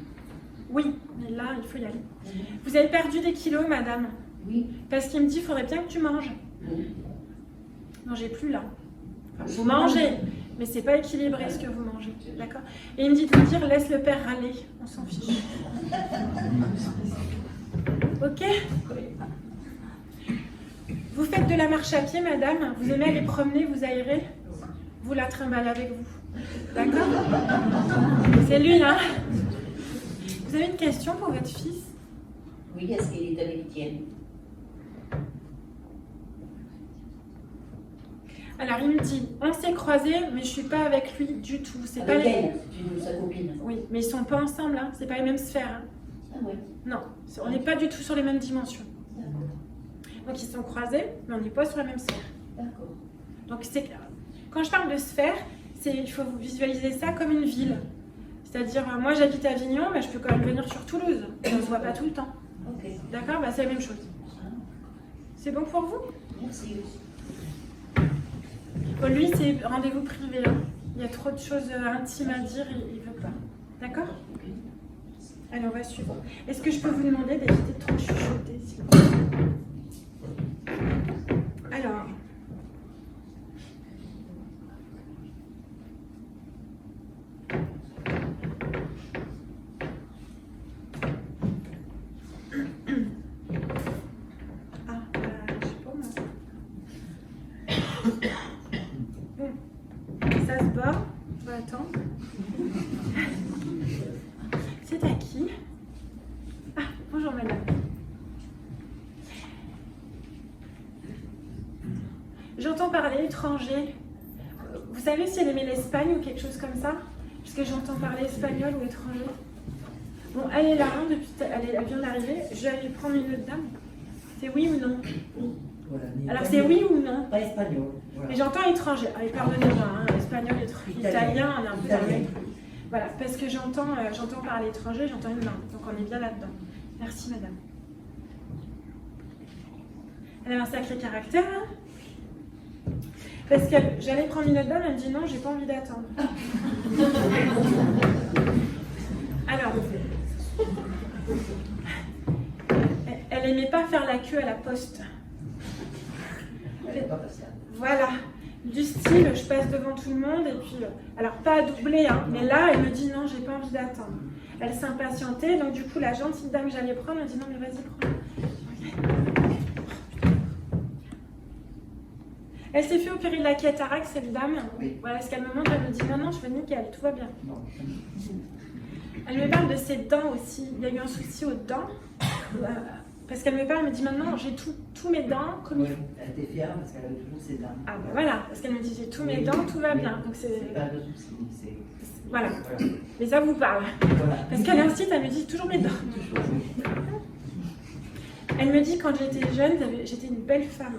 Oui, mais là, il faut y aller. Vous avez perdu des kilos, madame? Oui. Parce qu'il me dit, il faudrait bien que tu manges. Oui. Mangez plus là. Enfin, vous mangez, mais c'est pas équilibré ce que vous mangez. D'accord? Et il me dit de vous dire, laisse le père râler. On s'en fiche. Ok? Vous faites de la marche à pied, madame? Vous aimez aller promener, vous aérer? Vous la trimballez avec vous. D'accord? C'est lui, hein? Vous avez une question pour votre fils? Oui, est-ce qu'il est avec Étienne? Alors, il me dit, on s'est croisés, mais je suis pas avec lui du tout. C'est pas Avec les... elle, c'est sa copine. Oui, mais ils sont pas ensemble, hein. C'est pas les mêmes sphères. Hein. Ah ouais, Non, on n'est pas du tout sur les mêmes dimensions. d'accord. Donc, ils sont croisés, mais on n'est pas sur la même sphère. D'accord. Donc, quand je parle de sphère, il faut visualiser ça comme une ville. C'est-à-dire, moi, j'habite à Avignon, mais je peux quand même venir sur Toulouse. Et on ne se voit pas tout le temps. Ok. D'accord? Bah, c'est la même chose. C'est bon pour vous? Merci. Bon, lui, c'est rendez-vous privé. Hein. Il y a trop de choses intimes à dire, il ne veut pas. D'accord? Allez, on va suivre. Est-ce que je peux vous demander d'éviter de trop chuchoter, s'il vous plaît? Alors. Ah, je sais pas moi. Bon, ça se bat. On va attendre. C'est à qui? Ah, bonjour madame. J'entends parler étranger. Vous savez si elle aimait l'Espagne ou quelque chose comme ça? Parce que j'entends parler espagnol ou étranger. Bon, elle est là, hein, depuis, elle vient d'arriver. Je vais aller prendre une autre dame. C'est oui ou non? Voilà, Alors c'est oui ou non? Pas espagnol. Voilà. Mais j'entends étranger. Allez, pardonnez-moi, hein, espagnol, italien, on est un peu dans le même. Voilà, parce que j'entends parler étranger, j'entends une main. Donc on est bien là-dedans. Merci madame. Elle a un sacré caractère, hein? Parce que j'allais prendre une autre dame, elle me dit non, j'ai pas envie d'attendre. Alors, elle aimait pas faire la queue à la poste. Voilà, du style, je passe devant tout le monde et puis, alors pas à doubler, hein, mais là, elle me dit non, j'ai pas envie d'attendre. Elle s'impatientait, donc du coup, la gentille dame que j'allais prendre, elle me dit non, mais vas-y, prends. Elle s'est fait opérer de la cataracte, cette dame. Oui. Voilà ce qu'elle me montre, elle me dit non, non, je vais nickel, tout va bien. Non. Elle me parle de ses dents aussi. Il y a eu un souci aux dents. Parce qu'elle me parle, elle me dit maintenant, j'ai tous mes dents comme il faut. Elle était fière parce qu'elle avait toujours ses dents. Ah ben voilà, parce qu'elle me dit j'ai tous mes dents, tout va bien. Donc c'est pas de souci. voilà. Voilà. Mais ça vous parle. Voilà. Parce qu'elle insiste, elle me dit toujours mes dents. Elle me dit quand j'étais jeune, j'étais une belle femme.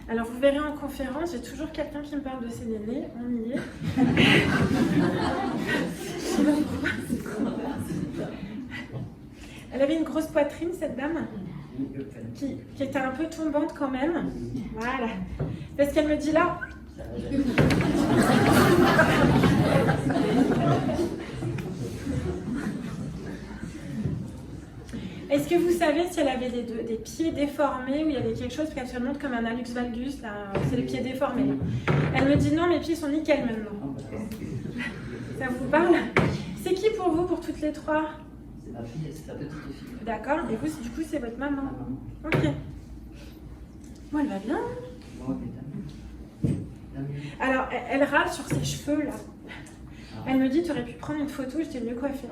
Alors vous verrez en conférence, j'ai toujours quelqu'un qui me parle de ses nénés, on y est. Elle avait une grosse poitrine, cette dame, qui était un peu tombante quand même. Voilà. Parce qu'elle me dit là. Est-ce que vous savez si elle avait des pieds déformés ou il y avait quelque chose, parce qu'elle se montre comme un hallux valgus, là, c'est les pieds déformés. Là. Elle me dit non, mes pieds sont nickel maintenant. Ça vous parle? C'est qui pour vous, pour toutes les trois? C'est ma fille, c'est sa petite fille. D'accord, et vous, du coup, c'est votre maman. Ok. Bon, elle va bien. Bon, putain. Alors, elle râle sur ses cheveux, là. Elle me dit, tu aurais pu prendre une photo, je t'ai mieux coiffée.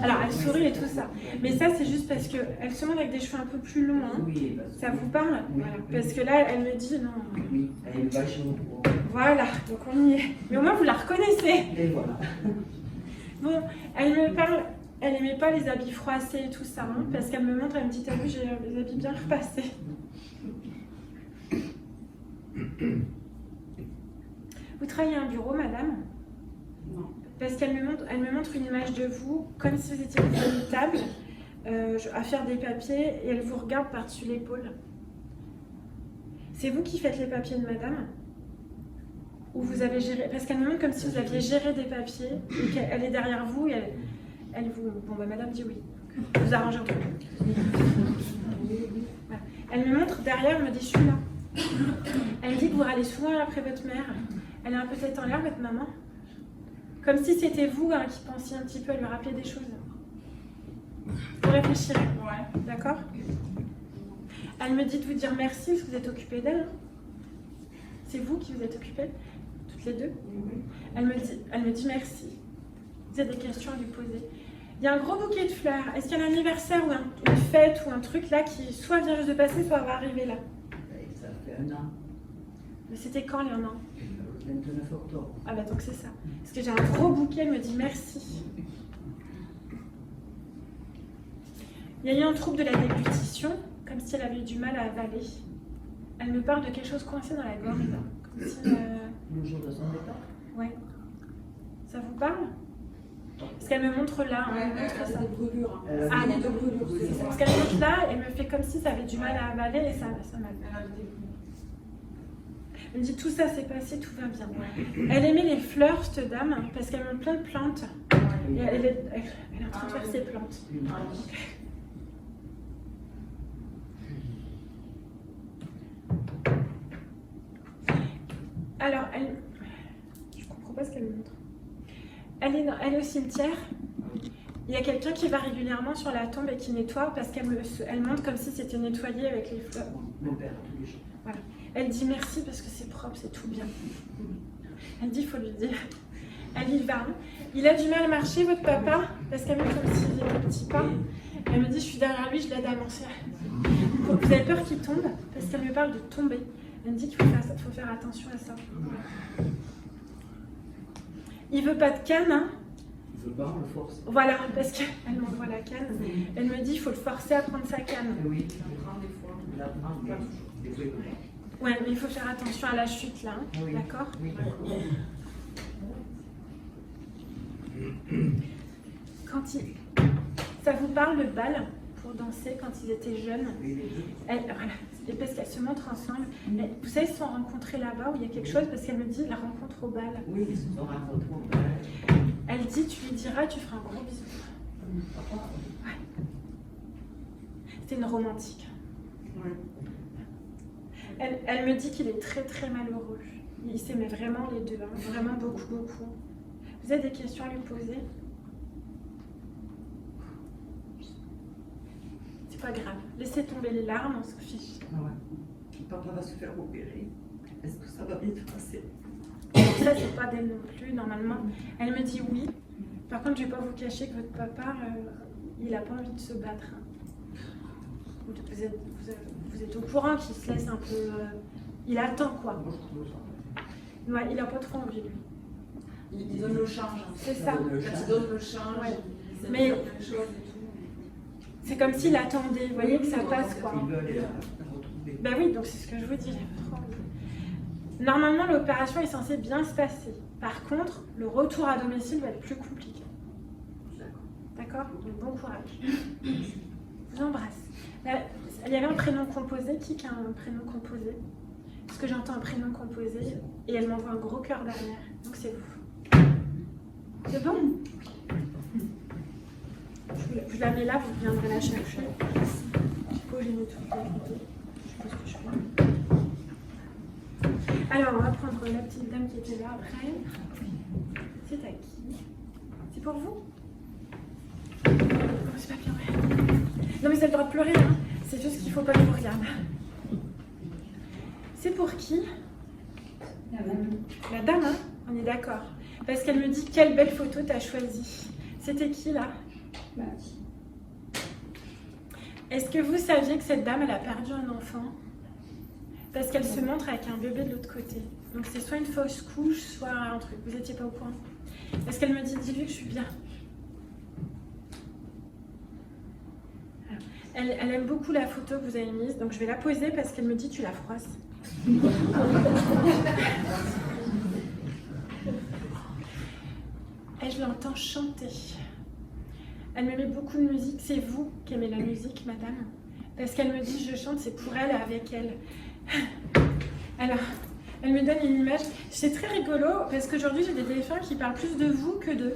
Alors, elle sourit et tout ça. Mais ça, c'est juste parce qu'elle se montre avec des cheveux un peu plus longs. Hein. Oui, Ça vous parle? Oui. Voilà. Parce que là, elle me dit, non. Oui, elle est vachement. Voilà, donc on y est. Mais au moins, vous la reconnaissez. Et voilà. Bon, elle me parle, elle n'aimait pas les habits froissés et tout ça, hein, parce qu'elle me montre, elle me dit, t'as vu, j'ai les habits bien repassés. Vous travaillez à un bureau, madame? Non. Parce qu'elle me montre une image de vous, comme si vous étiez sur une table, à faire des papiers, et elle vous regarde par-dessus l'épaule. C'est vous qui faites les papiers de madame? où vous avez géré, parce qu'elle me montre comme si vous aviez géré des papiers et qu'elle est derrière vous et elle vous... Bon, bah, madame dit oui. Vous arrangez un truc. Voilà. Elle me montre derrière, elle me dit, je suis là. Elle me dit que vous râlez souvent après votre mère. Elle est un peu tête en l'air, votre maman. Comme si c'était vous hein, qui pensiez un petit peu à lui rappeler des choses. Vous réfléchirez. Ouais. D'accord? Elle me dit de vous dire merci parce que vous êtes occupée d'elle. Hein. C'est vous qui vous êtes occupées, toutes les deux. Elle me dit merci. Vous avez des questions à lui poser. Il y a un gros bouquet de fleurs. Est-ce qu'il y a un anniversaire ou une fête ou un truc là qui soit vient juste de passer, soit va arriver là? Et ça fait 1 an, Mais c'était quand il y en a? le 29 octobre. Ah bah donc c'est ça. Parce que j'ai un gros bouquet, elle me dit merci. Il y a eu un trouble de la déglutition, comme si elle avait eu du mal à avaler. Elle me parle de quelque chose coincé dans la gorge. Comme si, Le jour de son départ. ouais. Ça vous parle? Parce qu'elle me montre là, hein, elle me montre ça. Des brûlures. Elle a Ah, Il y a bon. des brûlures, c'est ça. Parce qu'elle me montre là, elle me fait comme si ça avait du mal à avaler et ça m'a. Elle a des brûlures. Elle me dit tout ça s'est passé, tout va bien. Elle aimait les fleurs, cette dame, parce qu'elle montre plein de plantes. Et elle est en train de faire ses plantes. Alors, je comprends pas ce qu'elle me montre. Elle est au cimetière. Il y a quelqu'un qui va régulièrement sur la tombe et qui nettoie parce qu'elle montre comme si c'était nettoyé avec les fleurs. Mon père, tous les jours. Voilà. Elle dit merci parce que c'est propre, c'est tout bien. Elle dit, il faut lui dire. Elle y va. Il a du mal à marcher, votre papa, parce qu'elle montre comme s'il faisait des petits pas. Elle me dit, je suis derrière lui, je l'aide à avancer. Vous avez peur qu'il tombe parce qu'elle me parle de tomber. Elle me dit qu'il faut faire attention à ça. Il veut pas de canne, hein? Il veut pas, on le force. Voilà, parce qu'elle m'envoie la canne. Elle me dit il faut le forcer à prendre sa canne. Oui, Elle prend des fois. il la prend, mais des fois, il veut pas. Ouais, mais il faut faire attention à la chute là, hein. Oui. D'accord? Oui. Ça vous parle le bal pour danser quand ils étaient jeunes? Oui, les deux. Voilà. Et parce qu'elles se montrent ensemble. Vous savez, ils se sont rencontrés là-bas où il y a quelque chose parce qu'elle me dit la rencontre au bal. Oui, ils se sont rencontrés au bal. Elle dit tu lui diras, tu feras un gros bisou. Ouais. C'était une romantique. Ouais. Elle me dit qu'il est très très malheureux. Ils s'aimaient vraiment les deux, hein, vraiment beaucoup beaucoup. Vous avez des questions à lui poser? C'est pas grave. Laissez tomber les larmes, on se fiche. Ah ouais. Papa va se faire opérer. Est-ce que ça va bien se passer? Ça, c'est pas d'elle non plus, normalement. Elle me dit oui. Par contre, je vais pas vous cacher que votre papa, il a pas envie de se battre. Hein. Vous êtes au courant qu'il se laisse un peu... il attend, quoi. Moi, je trouve ça. Ouais, il a pas trop envie, lui. Il donne le change. C'est ça. donne le Quand change. il donne le change, Ouais. il Mais- plein de choses et tout. C'est comme s'il attendait, vous voyez que ça passe, quoi. Ils veulent la retrouver. Ben oui, donc c'est ce que je vous dis. J'ai pas trop envie. Normalement, l'opération est censée bien se passer. Par contre, le retour à domicile va être plus compliqué. D'accord? Donc bon courage. Je vous embrasse. Là, il y avait un prénom composé. Qui a un prénom composé? Parce que j'entends un prénom composé et elle m'envoie un gros cœur derrière. Donc c'est vous. C'est bon? Je la mets là, vous viendrez la chercher. Je sais pas où j'ai mis toutes les photos. Je sais pas ce que je fais. Alors, on va prendre la petite dame qui était là après. C'est à qui? C'est pour vous? Oh, c'est pas bien, ouais. Non, mais c'est le droit de pleurer, hein. C'est juste qu'il faut pas que je vous regarde. C'est pour qui? La dame, hein? On est d'accord. Parce qu'elle me dit quelle belle photo t'as choisie. C'était qui, là? Est-ce que vous saviez que cette dame, elle a perdu un enfant? Parce qu'elle se montre avec un bébé de l'autre côté. Donc c'est soit une fausse couche, soit un truc. Vous n'étiez pas au courant? Parce qu'elle me dit, dis-lui que je suis bien. Elle aime beaucoup la photo que vous avez mise, donc je vais la poser parce qu'elle me dit, tu la froisses. Et je l'entends chanter. Elle me met beaucoup de musique. C'est vous qui aimez la musique, madame? Parce qu'elle me dit, je chante, c'est pour elle et avec elle. Alors, Elle me donne une image. C'est très rigolo parce qu'aujourd'hui j'ai des défunts qui parlent plus de vous que d'eux.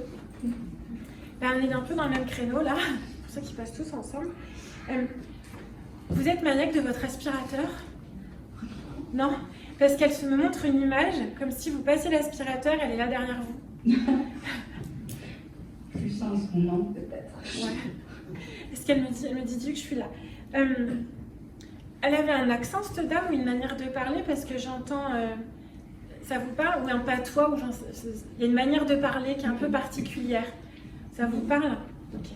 Ben, on est un peu dans le même créneau là, c'est pour ça qu'ils passent tous ensemble. Vous êtes maniaque de votre aspirateur? Non, parce qu'elle se me montre une image comme si vous passez l'aspirateur, elle est là derrière vous. Plus en ce moment, peut-être. Ouais. Est-ce qu'elle me dit, Dieu que je suis là. Elle avait un accent, cette dame, ou une manière de parler, parce que j'entends, ça vous parle, ou un patois, il y a une manière de parler qui est un peu particulière. Ça vous parle? Ok.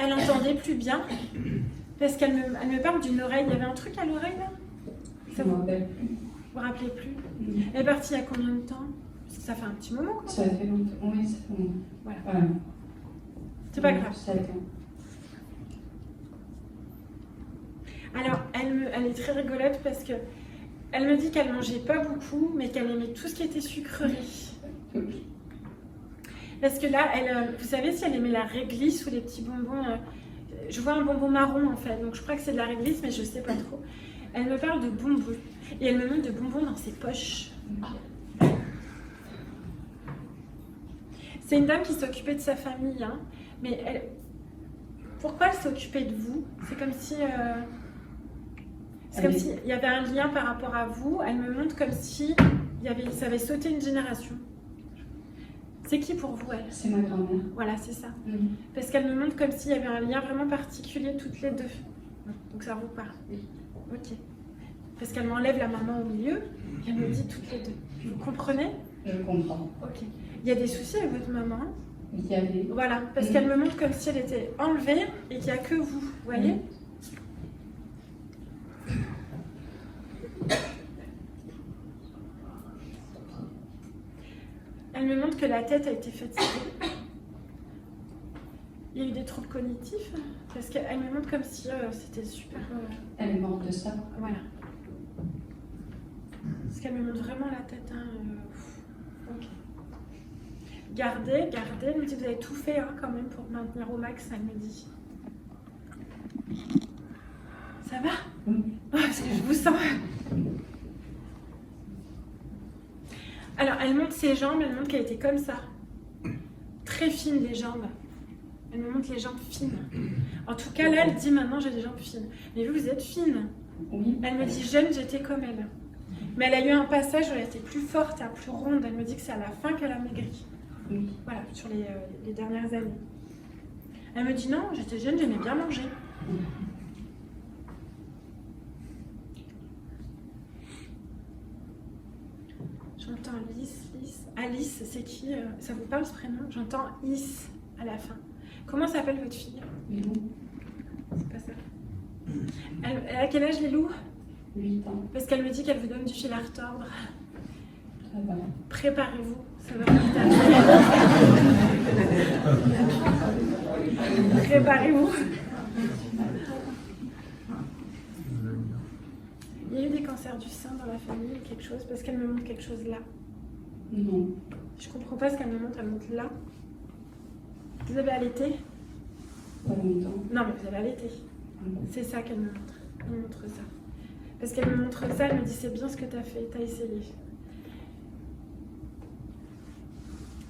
Elle entendait plus bien, parce qu'elle me parle d'une oreille. Il y avait un truc à l'oreille, là? Ça Je me vous rappelle plus. vous rappelez plus? Elle est partie il y a combien de temps? Parce que ça fait un petit moment, quoi. Ça fait longtemps. Oui, ça fait longtemps. Voilà. Voilà. C'est pas grave. 7 ans. Alors, elle est très rigolote parce que elle me dit qu'elle mangeait pas beaucoup, mais qu'elle aimait tout ce qui était sucrerie. Parce que là, vous savez si elle aimait la réglisse ou les petits bonbons. Je vois un bonbon marron en fait, donc je crois que c'est de la réglisse, mais je sais pas trop. Elle me parle de bonbons et elle me montre de bonbons dans ses poches. C'est une dame qui s'occupait de sa famille, hein, mais pourquoi elle s'occupait de vous? C'est comme si il y avait un lien par rapport à vous. Elle me montre comme si ça avait sauté une génération. C'est qui pour vous, elle? C'est ma grand-mère. Voilà, c'est ça. Oui. Parce qu'elle me montre comme s'il y avait un lien vraiment particulier toutes les deux. Donc ça vous parle? Oui. Ok. Parce qu'elle m'enlève la maman au milieu et elle me dit toutes les deux. Vous comprenez? Je comprends. Ok. Il y a des soucis avec votre maman? Il y avait. Voilà, parce qu'elle me montre comme si elle était enlevée et qu'il n'y a que vous. Vous voyez? Elle me montre que la tête a été fatiguée. Il y a eu des troubles cognitifs, parce qu'elle me montre comme si c'était super... Elle est morte de ça. Voilà. Parce qu'elle me montre vraiment la tête. Hein, ok. Gardez. Elle me dit, vous avez tout fait hein, quand même pour maintenir au max, elle me dit. Ça va? Oui. Parce que je vous sens... Alors, elle montre ses jambes, elle montre qu'elle était comme ça. Très fine, les jambes. Elle me montre les jambes fines. En tout cas, là, elle dit maintenant, j'ai des jambes fines. Mais vous êtes fine. Oui. Elle me dit, jeune, j'étais comme elle. Mais elle a eu un passage où elle était plus forte, plus ronde. Elle me dit que c'est à la fin qu'elle a maigri. Oui. Voilà, sur les dernières années. Elle me dit, non, j'étais jeune, j'aimais bien manger. J'entends Alice. Alice, c'est qui? Ça vous parle ce prénom? J'entends Is à la fin. Comment s'appelle votre fille? Lilou. C'est pas ça. Elle a quel âge, Lilou? 8 ans. Parce qu'elle me dit qu'elle vous donne du fil à retordre. Ça va. Préparez-vous, ça va vous taper. Préparez-vous. Il y a eu des cancers du sein dans la famille, quelque chose, parce qu'elle me montre quelque chose là. Non. Je comprends pas ce qu'elle me montre, elle montre là. Vous avez allaité? Pas longtemps. Non, mais vous avez allaité. C'est ça qu'elle me montre. Elle me montre ça. Parce qu'elle me montre ça, elle me dit c'est bien ce que tu as fait, tu as essayé.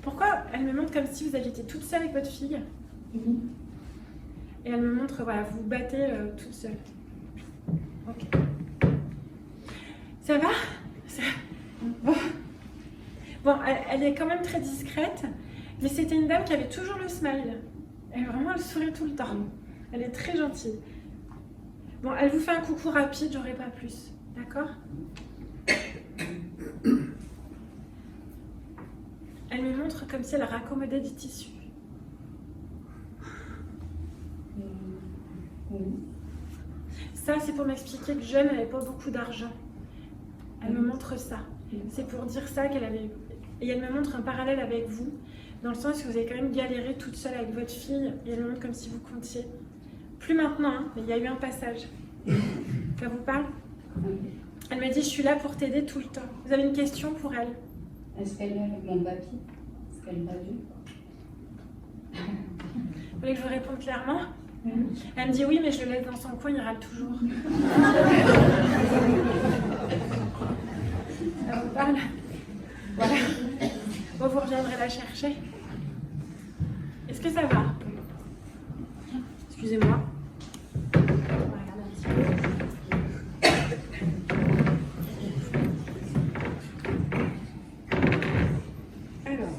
Pourquoi elle me montre comme si vous aviez été toute seule avec votre fille? Oui. Et elle me montre, voilà, vous vous battez toute seule. Ok. Ça va? Bon, elle est quand même très discrète, mais c'était une dame qui avait toujours le smile. Elle sourit tout le temps. Elle est très gentille. Bon, elle vous fait un coucou rapide, j'aurai pas plus. D'accord? Elle me montre comme si elle raccommodait du tissu. Oui. Ça, c'est pour m'expliquer que jeune, elle n'avait pas beaucoup d'argent. Elle me montre ça. C'est pour dire ça qu'elle avait... Et elle me montre un parallèle avec vous, dans le sens que vous avez quand même galéré toute seule avec votre fille, et elle me montre comme si vous comptiez. Plus maintenant, hein, mais il y a eu un passage. Ça vous parle? Elle me dit, je suis là pour t'aider tout le temps. Vous avez une question pour elle? Est-ce qu'elle est avec mon papy? Est-ce qu'elle l'a vu? Vous voulez que je vous réponde clairement? Oui. Elle me dit oui, mais je le laisse dans son coin, il râle toujours. Ça vous parle? Voilà. Bon, vous reviendrez la chercher. Est-ce que ça va? Excusez-moi. On va regarder un petit peu. Alors.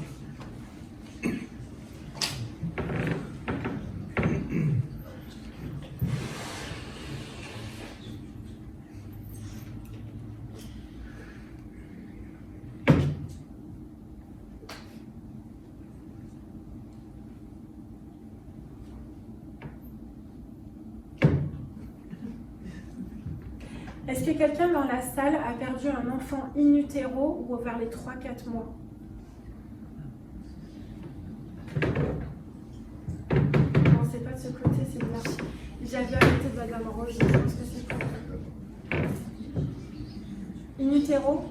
Est-ce que quelqu'un dans la salle a perdu un enfant in utero ou vers les 3-4 mois? Non, c'est pas de ce côté, c'est de là. J'avais arrêté de Madame Rose, je pense que c'est pas. In utero?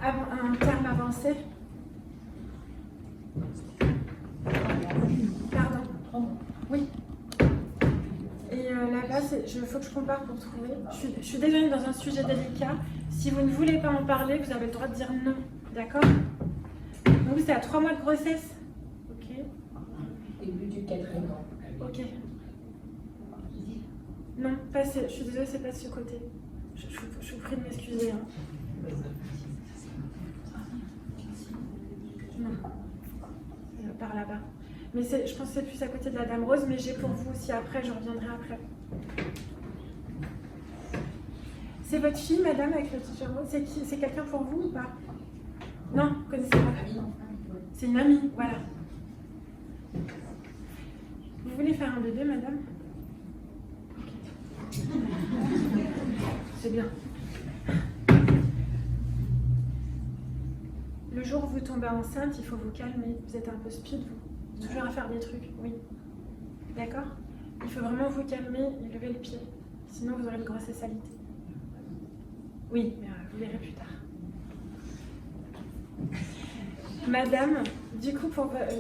Un terme avancé? Pardon? Oui. Et là-bas, il faut que je compare pour trouver. Je suis désolée, dans un sujet délicat. Si vous ne voulez pas en parler, vous avez le droit de dire non. D'accord? Donc, c'est à 3 mois de grossesse. Ok. Début du 4e mois. Ok. Non, je suis désolée, c'est pas de ce côté. Je vous prie de m'excuser. Hein. Non. Par là-bas. Mais je pense que c'est plus à côté de la Dame Rose, mais j'ai pour vous aussi après, je reviendrai après. C'est votre fille, madame, avec le t-shirt rose? C'est qui? C'est quelqu'un pour vous ou pas? Non, vous connaissez pas? C'est une amie, voilà. Vous voulez faire un bébé, madame? C'est bien. Le jour où vous tombez enceinte, il faut vous calmer. Vous êtes un peu speed, vous. Toujours à faire des trucs, oui. D'accord? Il faut vraiment vous calmer et lever le pied. Sinon, vous aurez une grossesse alitée. Oui, mais vous verrez plus tard. Madame, du coup,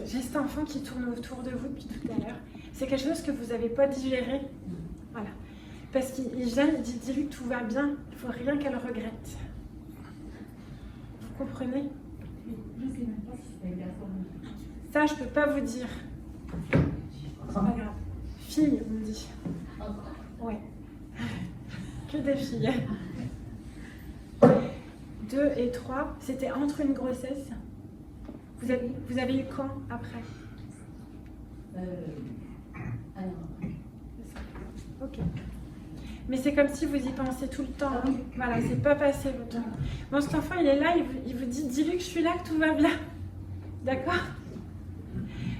j'ai cet enfant qui tourne autour de vous depuis tout à l'heure. C'est quelque chose que vous n'avez pas digéré. Voilà. Parce qu'il gêne, il dit-lui que tout va bien. Il ne faut rien qu'elle regrette. Vous comprenez? Ça, je ne peux pas vous dire. C'est pas grave. Fille, on me dit. Ouais. Que des filles. 2 et 3, c'était entre une grossesse. Vous avez eu quand après? Ok. Mais c'est comme si vous y pensez tout le temps. Hein. Voilà, c'est pas passé votre temps. Bon, cet enfant, il est là, il vous dit, dis-lui que je suis là, que tout va bien. D'accord?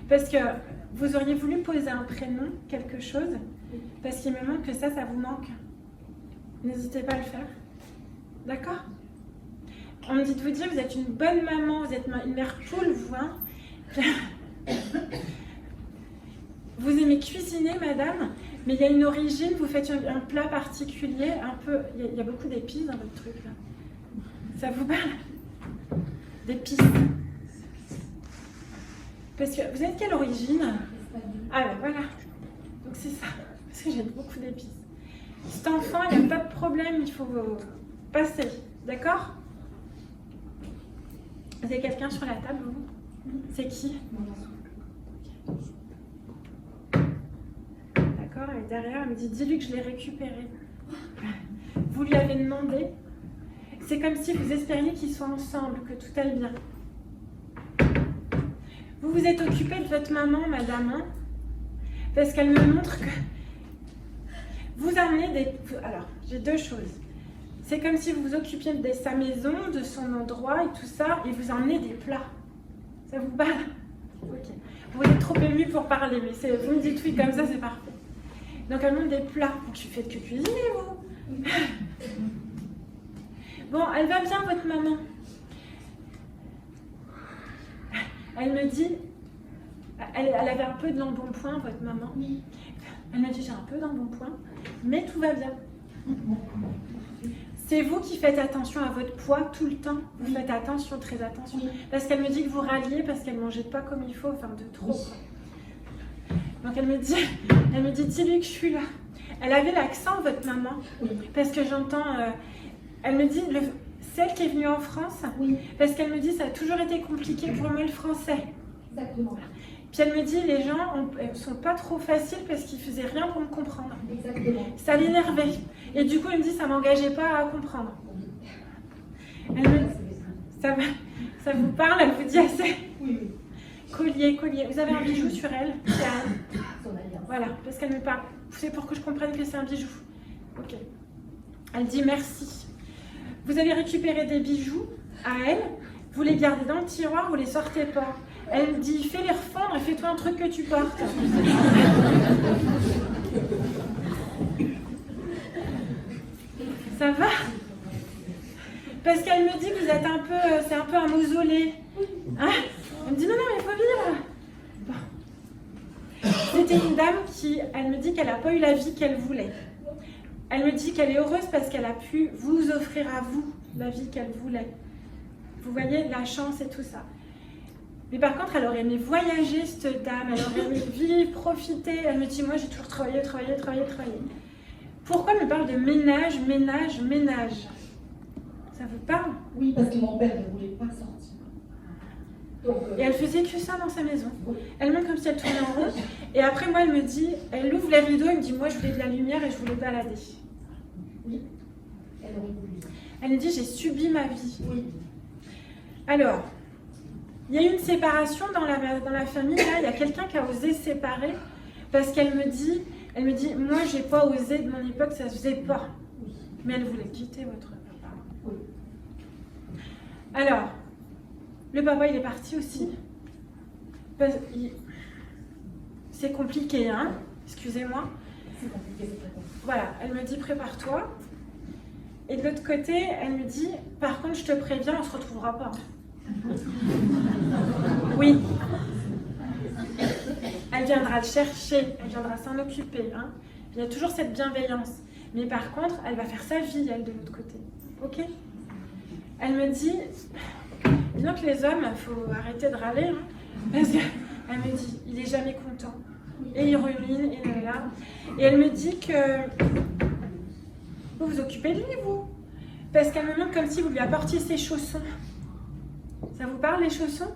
Parce que vous auriez voulu poser un prénom, quelque chose, parce qu'il me montre que ça vous manque. N'hésitez pas à le faire. D'accord? On me dit de vous dire, vous êtes une bonne maman, vous êtes une mère poule, vous. Hein? Vous aimez cuisiner, madame, mais il y a une origine, vous faites un plat particulier, un peu... Il y a beaucoup d'épices dans votre truc, là. Ça vous parle? D'épices. Parce que vous êtes quelle origine? Ah ben voilà. Donc c'est ça. Parce que j'ai beaucoup d'épices. Cet enfant, il n'y a pas de problème, il faut passer. D'accord? Vous avez quelqu'un sur la table, vous? C'est qui? D'accord, elle est derrière, elle me dit, dis-lui que je l'ai récupéré. Vous lui avez demandé. C'est comme si vous espériez qu'ils soient ensemble, que tout aille bien. Vous vous êtes occupée de votre maman, madame, hein, parce qu'elle me montre que vous amenez des... Alors, j'ai 2 choses. C'est comme si vous vous occupiez de sa maison, de son endroit et tout ça, et vous emmenez des plats. Ça vous parle? Ok. Vous êtes trop ému pour parler, mais vous me dites oui comme ça, c'est parfait. Donc elle montre des plats. Donc tu faites que cuisiner, vous. Bon, elle va bien, votre maman? Elle me dit, elle avait un peu de l'embonpoint, votre maman. Elle me dit, j'ai un peu d'embonpoint, mais tout va bien. C'est vous qui faites attention à votre poids tout le temps. Vous faites attention, très attention. Parce qu'elle me dit que vous ralliez parce qu'elle ne mangeait pas comme il faut, enfin de trop. Donc elle me dit, dis-lui que je suis là. Elle avait l'accent, votre maman. Parce que j'entends Elle me dit, celle qui est venue en France, Oui, parce qu'elle me dit, ça a toujours été compliqué pour moi le français. exactement. Puis elle me dit, les gens ne sont pas trop faciles parce qu'ils faisaient rien pour me comprendre. Exactement. Ça l'énervait. Et du coup, elle me dit, ça m'engageait pas à comprendre. Elle me dit, ça vous parle, elle vous dit assez. Oui, oui. Collier, collier. Vous avez un bijou sur elle? Son alliance. Voilà, parce qu'elle me parle. C'est pour que je comprenne que c'est un bijou. Ok. Elle dit merci. Vous avez récupéré des bijoux à elle, vous les gardez dans le tiroir, vous les sortez pas. Elle me dit, fais-les refondre et fais-toi un truc que tu portes. Ça va? Parce qu'elle me dit que vous êtes un peu, c'est un peu un mausolée. Hein? Elle me dit, non, non, mais il faut vivre. Bon. C'était une dame qui, elle me dit qu'elle n'a pas eu la vie qu'elle voulait. Elle me dit qu'elle est heureuse parce qu'elle a pu vous offrir à vous la vie qu'elle voulait. Vous voyez, la chance et tout ça. Mais par contre, elle aurait aimé voyager, cette dame. Elle aurait aimé vivre, profiter. Elle me dit, moi, j'ai toujours travaillé. Pourquoi elle me parle de ménage? Ça vous parle? Oui, parce que mon père ne voulait pas sortir. Donc, Et elle faisait que ça dans sa maison. Elle monte comme si elle tournait en rond. Et après, moi, elle me dit, elle ouvre les rideaux, elle me dit, moi, je voulais de la lumière et je voulais balader. oui, elle aurait voulu. Elle me dit, j'ai subi ma vie. Oui, Alors, il y a eu une séparation dans la famille. Là, il y a quelqu'un qui a osé se séparer parce qu'elle me dit, moi, j'ai pas osé de mon époque, ça se faisait pas. oui, Mais elle voulait quitter votre papa. oui. Alors, le papa, il est parti aussi. C'est compliqué, hein? Excusez-moi. C'est compliqué, c'est très compliqué. Voilà, elle me dit prépare-toi. Et de l'autre côté, elle me dit par contre, je te préviens, on se retrouvera pas. Oui. Elle viendra le chercher, elle viendra s'en occuper. Hein. Il y a toujours cette bienveillance. Mais par contre, elle va faire sa vie, elle, de l'autre côté. Ok? Elle me dit, disons que les hommes, il faut arrêter de râler. Hein, parce qu'elle me dit, il est jamais content. Et il rumine, et là. Et elle me dit que vous vous occupez de lui, vous. Parce qu'elle me montre comme si vous lui apportiez ses chaussons. Ça vous parle, les chaussons?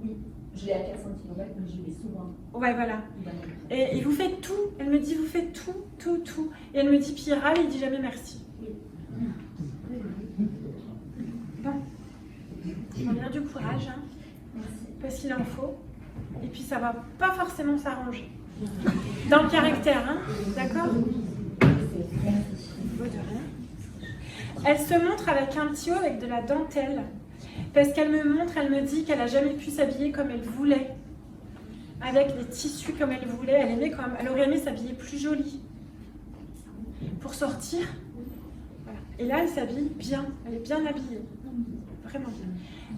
Oui, je l'ai à 400 km, mais je vais souvent. Ouais, voilà. Et il vous fait tout. Elle me dit, vous faites tout. Et elle me dit, puis il râle, il dit jamais merci. Oui. Bon. Il m'a bien du courage, hein, Merci. parce qu'il en faut. Et puis ça va pas forcément s'arranger. Dans le caractère, hein, d'accord? Merci. De rien. Elle se montre avec un petit haut avec de la dentelle. Parce qu'elle me montre, elle me dit qu'elle n'a jamais pu s'habiller comme elle voulait. Avec les tissus comme elle voulait. Elle aurait aimé s'habiller plus jolie. Pour sortir. Voilà. Et là, elle s'habille bien. Elle est bien habillée. Vraiment bien.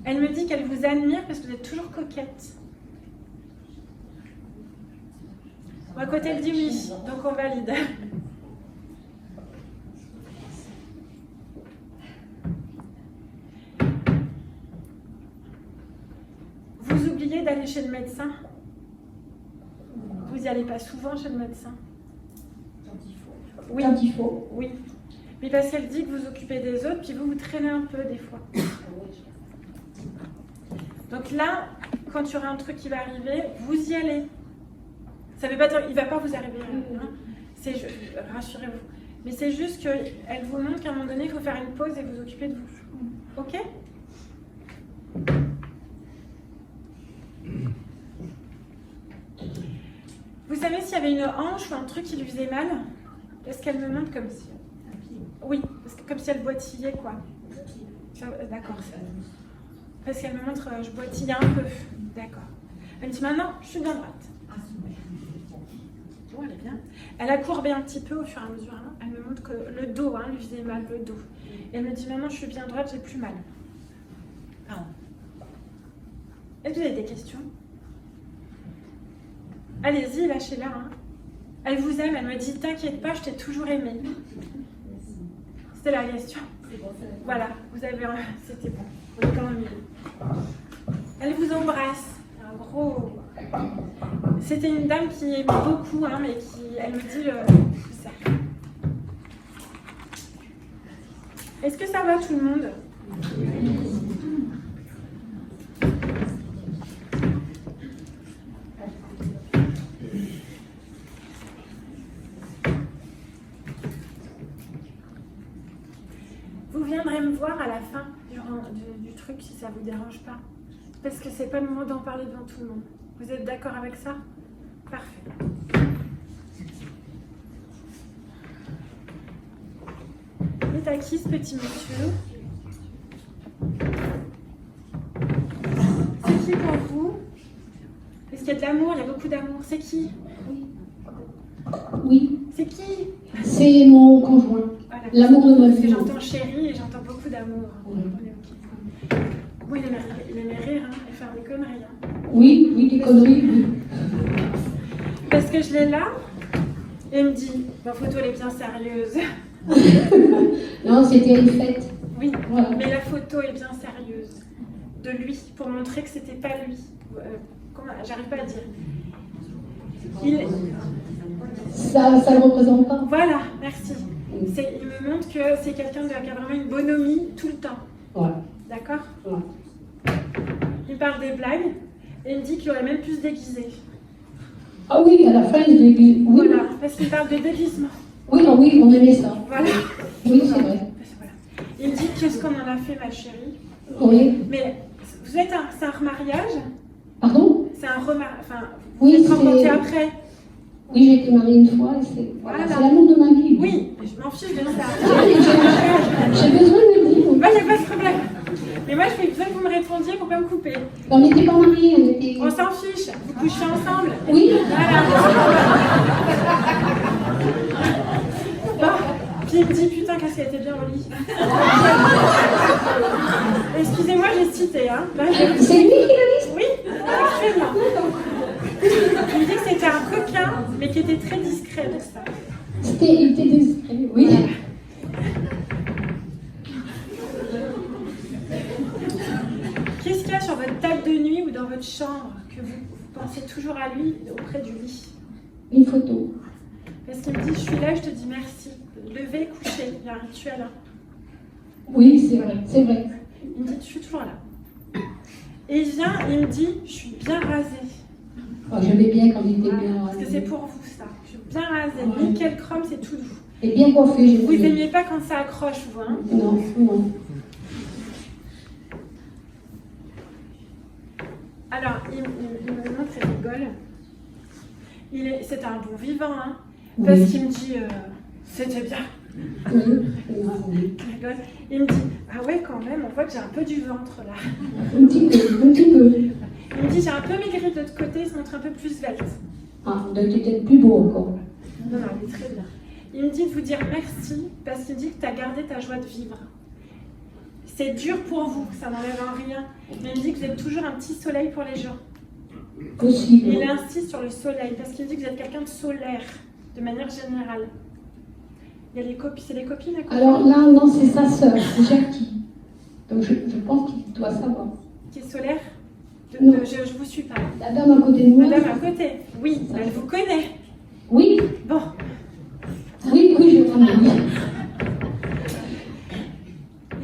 Elle me dit qu'elle vous admire parce que vous êtes toujours coquette. Bon, à côté, elle dit oui. Donc on valide. Vous oubliez d'aller chez le médecin? Vous n'y allez pas souvent chez le médecin? Quand il faut. Oui. Quand il faut. Oui. Mais parce qu'elle dit que vous occupez des autres, puis vous traînez un peu des fois. Donc là, quand il y aura un truc qui va arriver, vous y allez. Ça ne veut pas dire qu'il ne va pas vous arriver. Hein. Rassurez-vous. Mais c'est juste qu'elle vous montre qu'à un moment donné, il faut faire une pause et vous occuper de vous. Ok? Vous savez s'il y avait une hanche ou un truc qui lui faisait mal? Est-ce qu'elle me montre comme si... Oui, parce que comme si elle boitillait, quoi. D'accord. Parce qu'elle me montre, je boitillais un peu. D'accord. Elle me dit maintenant, je suis bien droite. Bon, elle est bien. Elle a courbé un petit peu au fur et à mesure. Hein. Elle me montre que le dos lui faisait mal, le dos. Et elle me dit maintenant, je suis bien droite, j'ai plus mal. Pardon. Est-ce que vous avez des questions? Allez-y, lâchez-la. Hein. Elle vous aime, elle me dit, t'inquiète pas, je t'ai toujours aimé. C'était la question. Voilà, vous avez... C'était bon. On est dans le milieu. Elle vous embrasse. Un gros... C'était une dame qui aime beaucoup, hein, mais qui... Elle me dit ça. Est-ce que ça va tout le monde? Vous viendrez me voir à la fin du truc si ça vous dérange pas. Parce que c'est pas le moment d'en parler devant tout le monde. Vous êtes d'accord avec ça? Parfait. C'est à qui ce petit monsieur? C'est qui pour vous? Est-ce qu'il y a de l'amour? Il y a beaucoup d'amour. C'est qui? Oui, C'est qui? c'est mon conjoint. Voilà. L'amour de ma Parce que vie. j'entends chérie et j'entends beaucoup d'amour. Oui. On est ok. Bon, il aimait rire hein, et faire des conneries. Hein. Oui, oui, des conneries, oui. Parce que je l'ai là et il me dit, ma photo elle est bien sérieuse. Non, c'était une fête. Oui, Voilà. mais la photo est bien sérieuse. De lui, pour montrer que c'était pas lui. Comment, j'arrive pas à dire. Ça ne représente pas. Voilà, merci. Il me montre que c'est quelqu'un qui a vraiment une bonhomie tout le temps. Voilà. D'accord? Ouais. Il parle des blagues et il me dit qu'il aurait même pu se déguiser. Ah oui, à la fin, je l'ai vu. Oui, Voilà, parce qu'il parle de déguisement. oui, ah oui, on aimait ça. Voilà. Oui, c'est vrai. Voilà. Il me dit qu'est-ce qu'on en a fait, ma chérie. Oui. Mais vous êtes c'est un remariage? Pardon? C'est un remariage. Enfin, vous Oui, êtes rencontrés c'est... après? Oui, j'ai été mariée une fois et c'est voilà, Voilà. c'est l'amour de ma vie. Oui, je m'en fiche de ça. J'ai besoin de le dire. Bah, il n'y a pas de problème. Mais moi, je fais besoin que vous me répondiez pour pas me couper. On n'était pas mariés, on était... On s'en fiche. Vous couchez ensemble. Oui. Voilà. Bon. Puis il me dit, putain, qu'est-ce qu'elle était bien au lit. Excusez-moi, j'ai cité, hein. Là, C'est lui qui l'a dit? Oui, absolument. Il me dit que c'était un coquin, mais qui était très discret de ça. Il était discret, oui. Qu'est-ce qu'il y a sur votre table de nuit ou dans votre chambre que vous pensez toujours à lui auprès du lit? Une photo. Parce qu'il me dit, je suis là, je te dis merci. Lever, coucher, il y a un rituel. Hein. Oui, c'est vrai, c'est vrai. Il me dit, je suis toujours là. Et il vient, il me dit, je suis bien rasée. Oh, j'aimais bien quand il était Voilà, bien parce que c'est pour vous ça. Je suis bien rasée. Ouais. Nickel chrome, c'est tout doux. Et bien coiffé, Vous j'aimais bien. n'aimiez pas quand ça accroche, vous, hein? Non, non. Alors, il me montre et rigole. C'est un bon vivant, hein? Parce Oui. qu'il me dit, c'était bien. Oui. Il rigole. Il me dit, ah ouais, quand même, on voit que j'ai un peu du ventre là. Un petit peu, un petit peu. Il me dit, j'ai un peu maigri de l'autre côté, il se montre un peu plus svelte. Ah, il doit être peut-être plus beau encore. Non, non, il est très bien. Il me dit de vous dire merci parce qu'il me dit que tu as gardé ta joie de vivre. C'est dur pour vous, ça n'enlève en rien. Mais il me dit que vous êtes toujours un petit soleil pour les gens. Possible. Et il insiste sur le soleil parce qu'il me dit que vous êtes quelqu'un de solaire, de manière générale. Il y a les copines, c'est les copines à côté. Alors là, non, c'est sa sœur, c'est Jackie. Donc je pense qu'il doit savoir. Qui est solaire Non. Je vous suis pas. La dame à côté de moi. Madame à côté. Oui, elle vous connaît. Oui, Bon, oui, oui, je connais. Oui.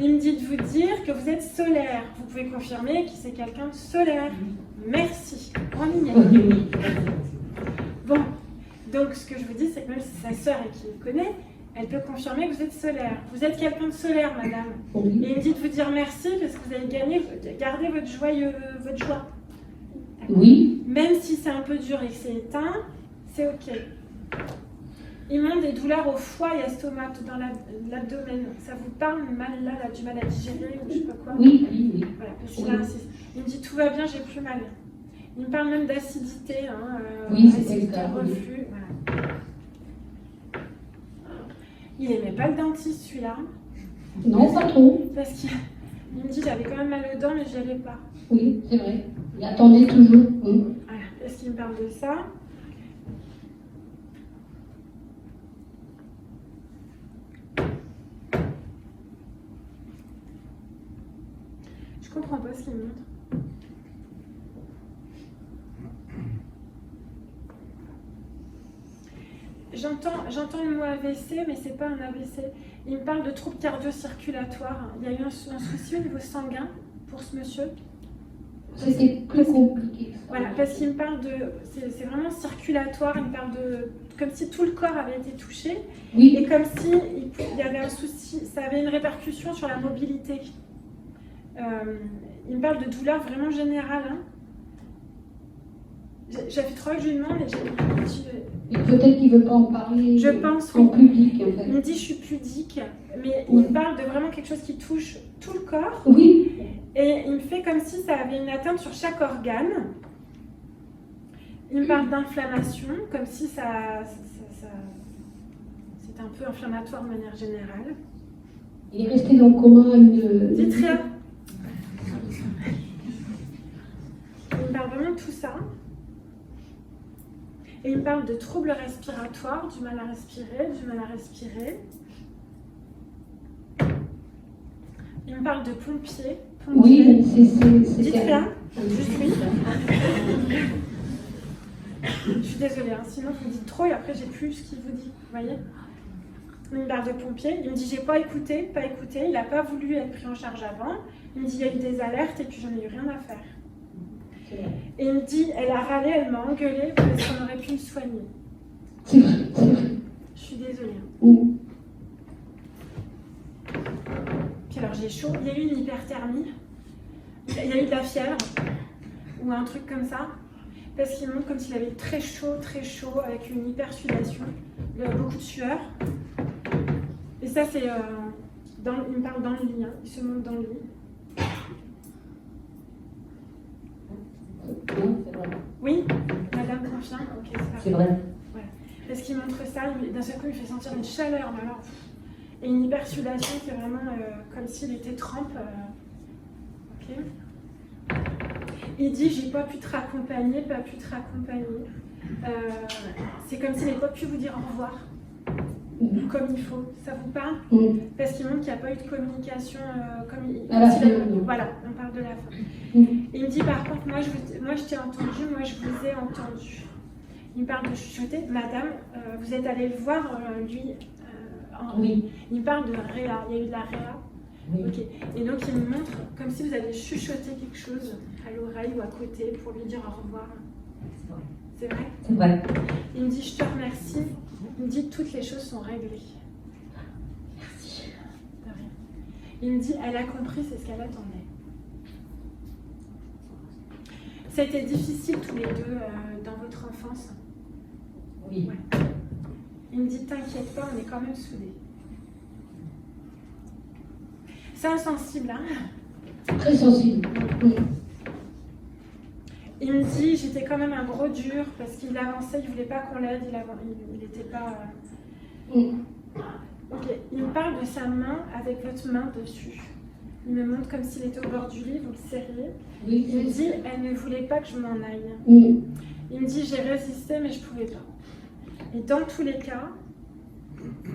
il me dit de vous dire que vous êtes solaire. Vous pouvez confirmer que c'est quelqu'un de solaire. Merci. On y est. Bon, donc ce que je vous dis, c'est que même si sa sœur et qu'il le connaît, elle peut confirmer que vous êtes solaire. Vous êtes quelqu'un de solaire, madame. Et Oui. il me dit de vous dire merci parce que vous avez gardé votre joie. Oui. Même si c'est un peu dur et que c'est éteint, c'est ok. Il montre des douleurs au foie et estomac, dans l'abdomen. Ça vous parle mal là, du mal à digérer ou je sais pas quoi? Oui, oui, oui. Voilà, parce qu'il insiste. Il me dit tout va bien, j'ai plus mal. Il me parle même d'acidité. Hein, Oui, c'est acidité, le cas, oui. reflux. Voilà. Il aimait pas le dentiste celui-là. Non, pas trop. Parce qu'il me dit j'avais quand même mal aux dents, mais j'y allais pas. Oui, c'est vrai. Il attendait toujours. Oui. Voilà. Est-ce qu'il me parle de ça? Je comprends pas ce qu'il me montre. J'entends le mot AVC, mais c'est pas un AVC. Il me parle de troubles cardio-circulatoires. Il y a eu un souci au niveau sanguin pour ce monsieur. C'était plus compliqué. Voilà, parce qu'il me parle de... C'est vraiment circulatoire, il me parle de... Comme si tout le corps avait été touché, Oui, et comme si il y avait un souci, ça avait une répercussion sur la mobilité. Il me parle de douleur vraiment générale. Hein. J'ai fait 3 fois que je lui demande, et et peut-être qu'il ne veut pas en parler je pense, en oui. public, en Il fait. me dit je suis pudique, mais Oui. il me parle de vraiment quelque chose qui touche tout le corps. Oui, Et il me fait comme si ça avait une atteinte sur chaque organe. Il me parle d'inflammation, comme si ça c'est un peu inflammatoire de manière générale. il est resté dans le coma une... Dites rien. Il me parle vraiment de tout ça. Et il me parle de troubles respiratoires, du mal à respirer, Il me parle de pompiers. Oui, c'est Dites terrible. rien. Juste oui. Je suis désolée, hein, sinon vous me dites trop et après j'ai plus ce qu'il vous dit. Vous voyez? Il me parle de pompiers. Il me dit j'ai pas écouté. Il n'a pas voulu être pris en charge avant. Il me dit il y a eu des alertes et puis j'en ai eu rien à faire. Et il me dit elle a râlé, elle m'a engueulée parce qu'on aurait pu me soigner. C'est vrai, c'est vrai. Je suis désolée. Hein. Oui. Puis alors j'ai chaud. Il y a eu une hyperthermie. Il y a eu de la fièvre ou un truc comme ça. Parce qu'il montre comme s'il avait très chaud, avec une hypersudation, beaucoup de sueur. Et ça, c'est. Il me parle dans le lit, hein. Il se montre dans le lit. Non, c'est vrai. Oui, madame confirme. Ok, c'est parfait. C'est vrai. Parce qu'il montre ça, d'un seul coup, il fait sentir une chaleur, mais alors. Et une hypersudation qui est vraiment comme s'il était trempe. Ok. Il dit j'ai pas pu te raccompagner. C'est comme s'il n'avait pas pu vous dire au revoir comme il faut. Ça vous parle? Oui. Parce qu'il montre qu'il n'y a pas eu de communication comme il. À la fin, non. Voilà, on parle de la fin. Oui. Il me dit par contre moi je t'ai entendu, moi je vous ai entendu. Il me parle de chuchoter. Madame, vous êtes allée le voir lui. Oui. Il me parle de réa. Il y a eu de la réa. Oui. Ok. Et donc il me montre comme si vous avez chuchoté quelque chose à l'oreille ou à côté pour lui dire au revoir. C'est vrai? C'est vrai. Il me dit je te remercie. Il me dit toutes les choses sont réglées. Merci. De rien. Il me dit elle a compris, c'est ce qu'elle attendait. Ça a été difficile tous les deux dans votre enfance. Oui. Ouais. Il me dit t'inquiète pas, on est quand même soudés. C'est insensible, hein? Très sensible. Oui. Il me dit j'étais quand même un gros dur parce qu'il avançait, il voulait pas qu'on l'aide, il n'était pas. Oui. Ok. Il me parle de sa main avec votre main dessus. Il me montre comme s'il était au bord du lit, vous le serriez. Oui. Il me dit elle ne voulait pas que je m'en aille. Oui. Il me dit j'ai résisté mais je pouvais pas. Et dans tous les cas,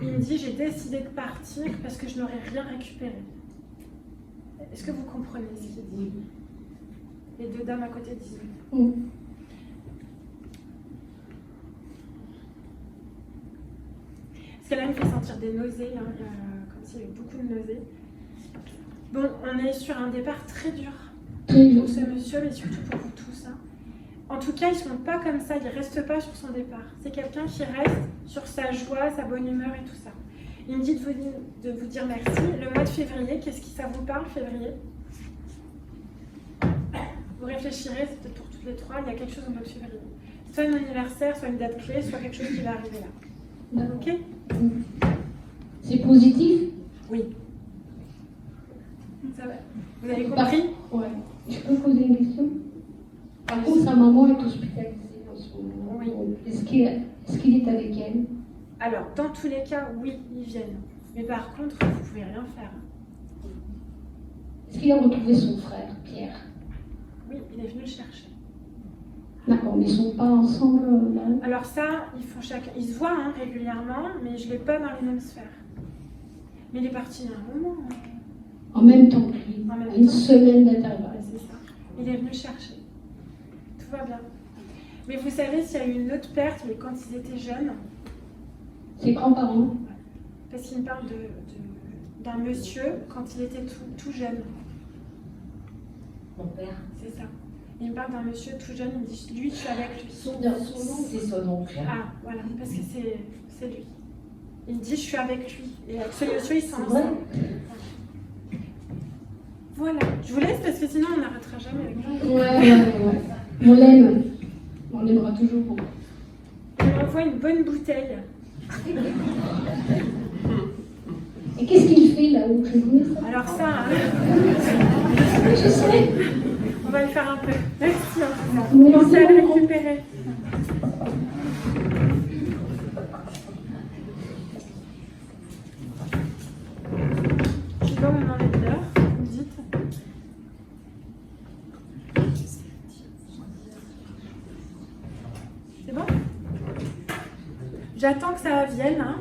il me dit j'ai décidé de partir parce que je n'aurais rien récupéré. Est-ce que vous comprenez ce qu'il dit? Oui. Les deux dames à côté disent oui. Oui. Parce que là, elle me fait sentir des nausées, hein, comme s'il y avait beaucoup de nausées. Bon, on est sur un départ très dur Très bien. pour ce monsieur, mais surtout pour vous tous. Hein. En tout cas, ils ne sont pas comme ça, ils ne restent pas sur son départ. C'est quelqu'un qui reste sur sa joie, sa bonne humeur et tout ça. Il me dit de vous dire merci. Le mois de février, qu'est-ce qui ça vous parle, février? Vous réfléchirez, c'est peut-être pour toutes les trois, il y a quelque chose au mois de février. Soit un anniversaire, soit une date clé, soit quelque chose qui va arriver là. D'accord. Ok? C'est positif? Oui. Ça va. Vous avez compris? Ouais. Je peux poser une question? Par contre, sa maman est hospitalisée en ce moment. Oui. Est-ce qu'il est avec elle? Alors, dans tous les cas, oui, ils viennent. Mais par contre, vous ne pouvez rien faire. Est-ce qu'il a retrouvé son frère, Pierre? Oui, il est venu le chercher. D'accord, mais ils ne sont pas ensemble là? Alors ça, ils se voient hein, régulièrement, mais je ne l'ai pas dans les mêmes sphères. Mais il est parti il y a un moment. Hein. En même temps que lui, En même à une temps. semaine Ouais, d'intervalle. c'est ça. Il est venu le chercher. Tout va bien. Mais vous savez, s'il y a eu une autre perte, mais quand ils étaient jeunes, Ses grands-parents? Parce qu'il me parle d'un monsieur quand il était tout jeune. Mon père. C'est ça. Il me parle d'un monsieur tout jeune, il me dit lui, je suis avec lui. Son nom, c'est son oncle. Ah, voilà, parce que c'est lui. Il me dit je suis avec lui. Et avec ce monsieur, ils sont C'est vrai. ensemble. Voilà, je vous laisse parce que sinon on n'arrêtera jamais avec Jean. Ouais. On l'aime. On l'aimera toujours beaucoup. Il m'envoie une bonne bouteille. Et qu'est-ce qu'il fait là-haut? Je connais ça. Alors ça, hein, Je sais. on va le faire un peu. Merci en tout cas. Merci Pensez à le beaucoup. récupérer. Je sais pas où on en est l'heure, vous me dites. C'est bon? J'attends que ça vienne. Hein.